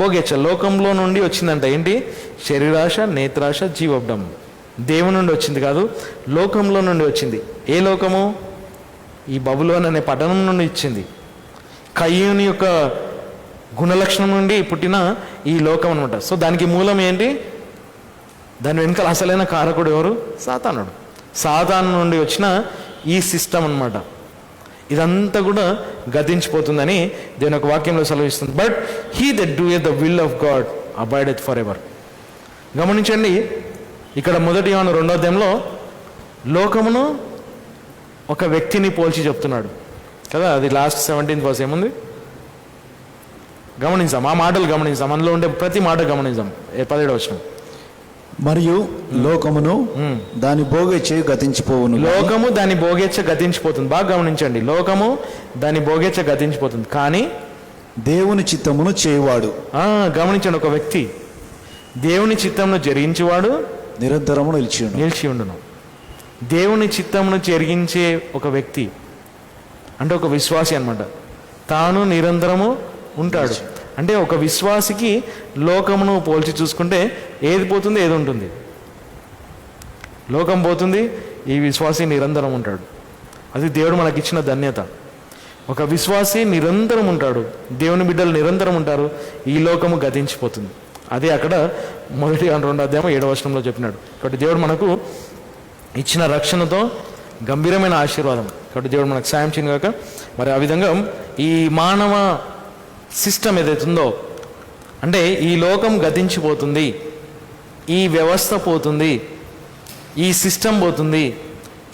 భోగేచ్ఛ. లోకంలో నుండి వచ్చిందంట ఏంటి? శరీరాశ, నేత్రాశ, జీవడమం. దేవుని నుండి వచ్చింది కాదు, లోకంలో నుండి వచ్చింది. ఏ లోకము? ఈ బబులోన్ అనే పట్టణం నుండి ఇచ్చింది. కయ్యూని యొక్క గుణలక్షణం నుండి పుట్టిన ఈ లోకం అనమాట. సో దానికి మూలం ఏంటి? దాని వెనుకల అసలైన కారకుడు ఎవరు? సాతానుడు. సాతాను నుండి వచ్చిన ఈ సిస్టమ్ అన్నమాట. ఇదంతా కూడా గతించిపోతుందని దేవుని యొక్క వాక్యంలో సెలవిస్తుంది. But he that doeth the will of God abideth for ever. గమనించండి, ఇక్కడ 1 యోహాను 2వ అధ్యాయంలో లోకమును ఒక వ్యక్తిని పోల్చి చెప్తున్నాడు కదా. అది లాస్ట్ 17th verse ఏముంది గమనించాం. ఆ మాటలు గమనించాం, అందులో ఉండే ప్రతి మాట గమనించాం. 17వ వచనం. మరియు లోకమును దాని భోగేచ్ఛ గతించిపోవును. లోకము దాని భోగేచ్ఛ గతించిపోతుంది. బాగా గమనించండి, లోకము దాని భోగేచ్ఛ గతించిపోతుంది, కానీ దేవుని చిత్తమును చేయువాడు. గమనించండి, ఒక వ్యక్తి దేవుని చిత్తమును జరిగించేవాడు నిరంతరము నిలిచి ఉండును. దేవుని చిత్తమును జరిగించే ఒక వ్యక్తి అంటే ఒక విశ్వాసి అన్నమాట. తాను నిరంతరము ఉంటాడు. అంటే ఒక విశ్వాసికి లోకమును పోల్చి చూసుకుంటే ఏది పోతుంది, ఏది ఉంటుంది? లోకం పోతుంది, ఈ విశ్వాసి నిరంతరం ఉంటాడు. అది దేవుడు మనకిచ్చిన ధన్యత. ఒక విశ్వాసి నిరంతరం ఉంటాడు, దేవుని బిడ్డలు నిరంతరం ఉంటారు. ఈ లోకము గతించిపోతుంది. అదే అక్కడ 1 యోహాను 2వ అధ్యాయం 7వ వచనంలో చెప్పినాడు. కాబట్టి దేవుడు మనకు ఇచ్చిన రక్షణతో గంభీరమైన ఆశీర్వాదం. కాబట్టి దేవుడు మనకు సాయం చేయను కాక. మరి ఆ విధంగా ఈ మానవ సిస్టమ్ ఏదైతుందో, అంటే ఈ లోకం గతించిపోతుంది, ఈ వ్యవస్థ పోతుంది, ఈ సిస్టమ్ పోతుంది,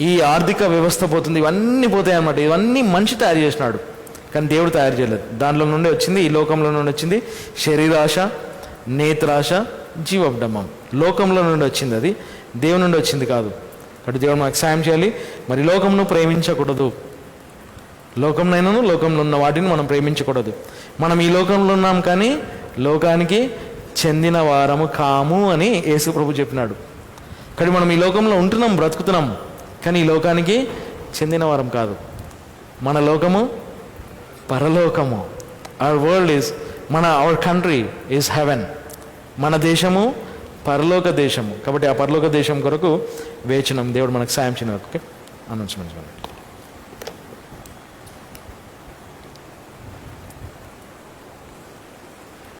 ఈ ఆర్థిక వ్యవస్థ పోతుంది, ఇవన్నీ పోతాయి అన్నమాట. ఇవన్నీ మనిషి తయారు చేసినాడు, కానీ దేవుడు తయారు చేయలేదు. దాంట్లో నుండి వచ్చింది, ఈ లోకంలో నుండి వచ్చింది శరీరాశ, నేత్రాశ, జీవడమం. లోకంలో నుండి వచ్చింది, అది దేవుని నుండి వచ్చింది కాదు. కాబట్టి దేవుడు మనకు సాయం చేయాలి. మరి లోకంను ప్రేమించకూడదు. లోకంనైనాను లోకంలో ఉన్న వాటిని మనం ప్రేమించకూడదు. మనం ఈ లోకంలో ఉన్నాం కానీ లోకానికి చెందిన వారము కాము అని యేసు ప్రభు చెప్పినాడు. కానీ మనం ఈ లోకంలో ఉంటున్నాం, బ్రతుకుతున్నాం, కానీ ఈ లోకానికి చెందిన వారం కాదు. మన లోకము పరలోకము. Our country is heaven. మన దేశము పరలోక దేశము. కాబట్టి ఆ పరలోక దేశం కొరకు వేచినాం. దేవుడు మనకు సాయం చేయను. Okay, announcements.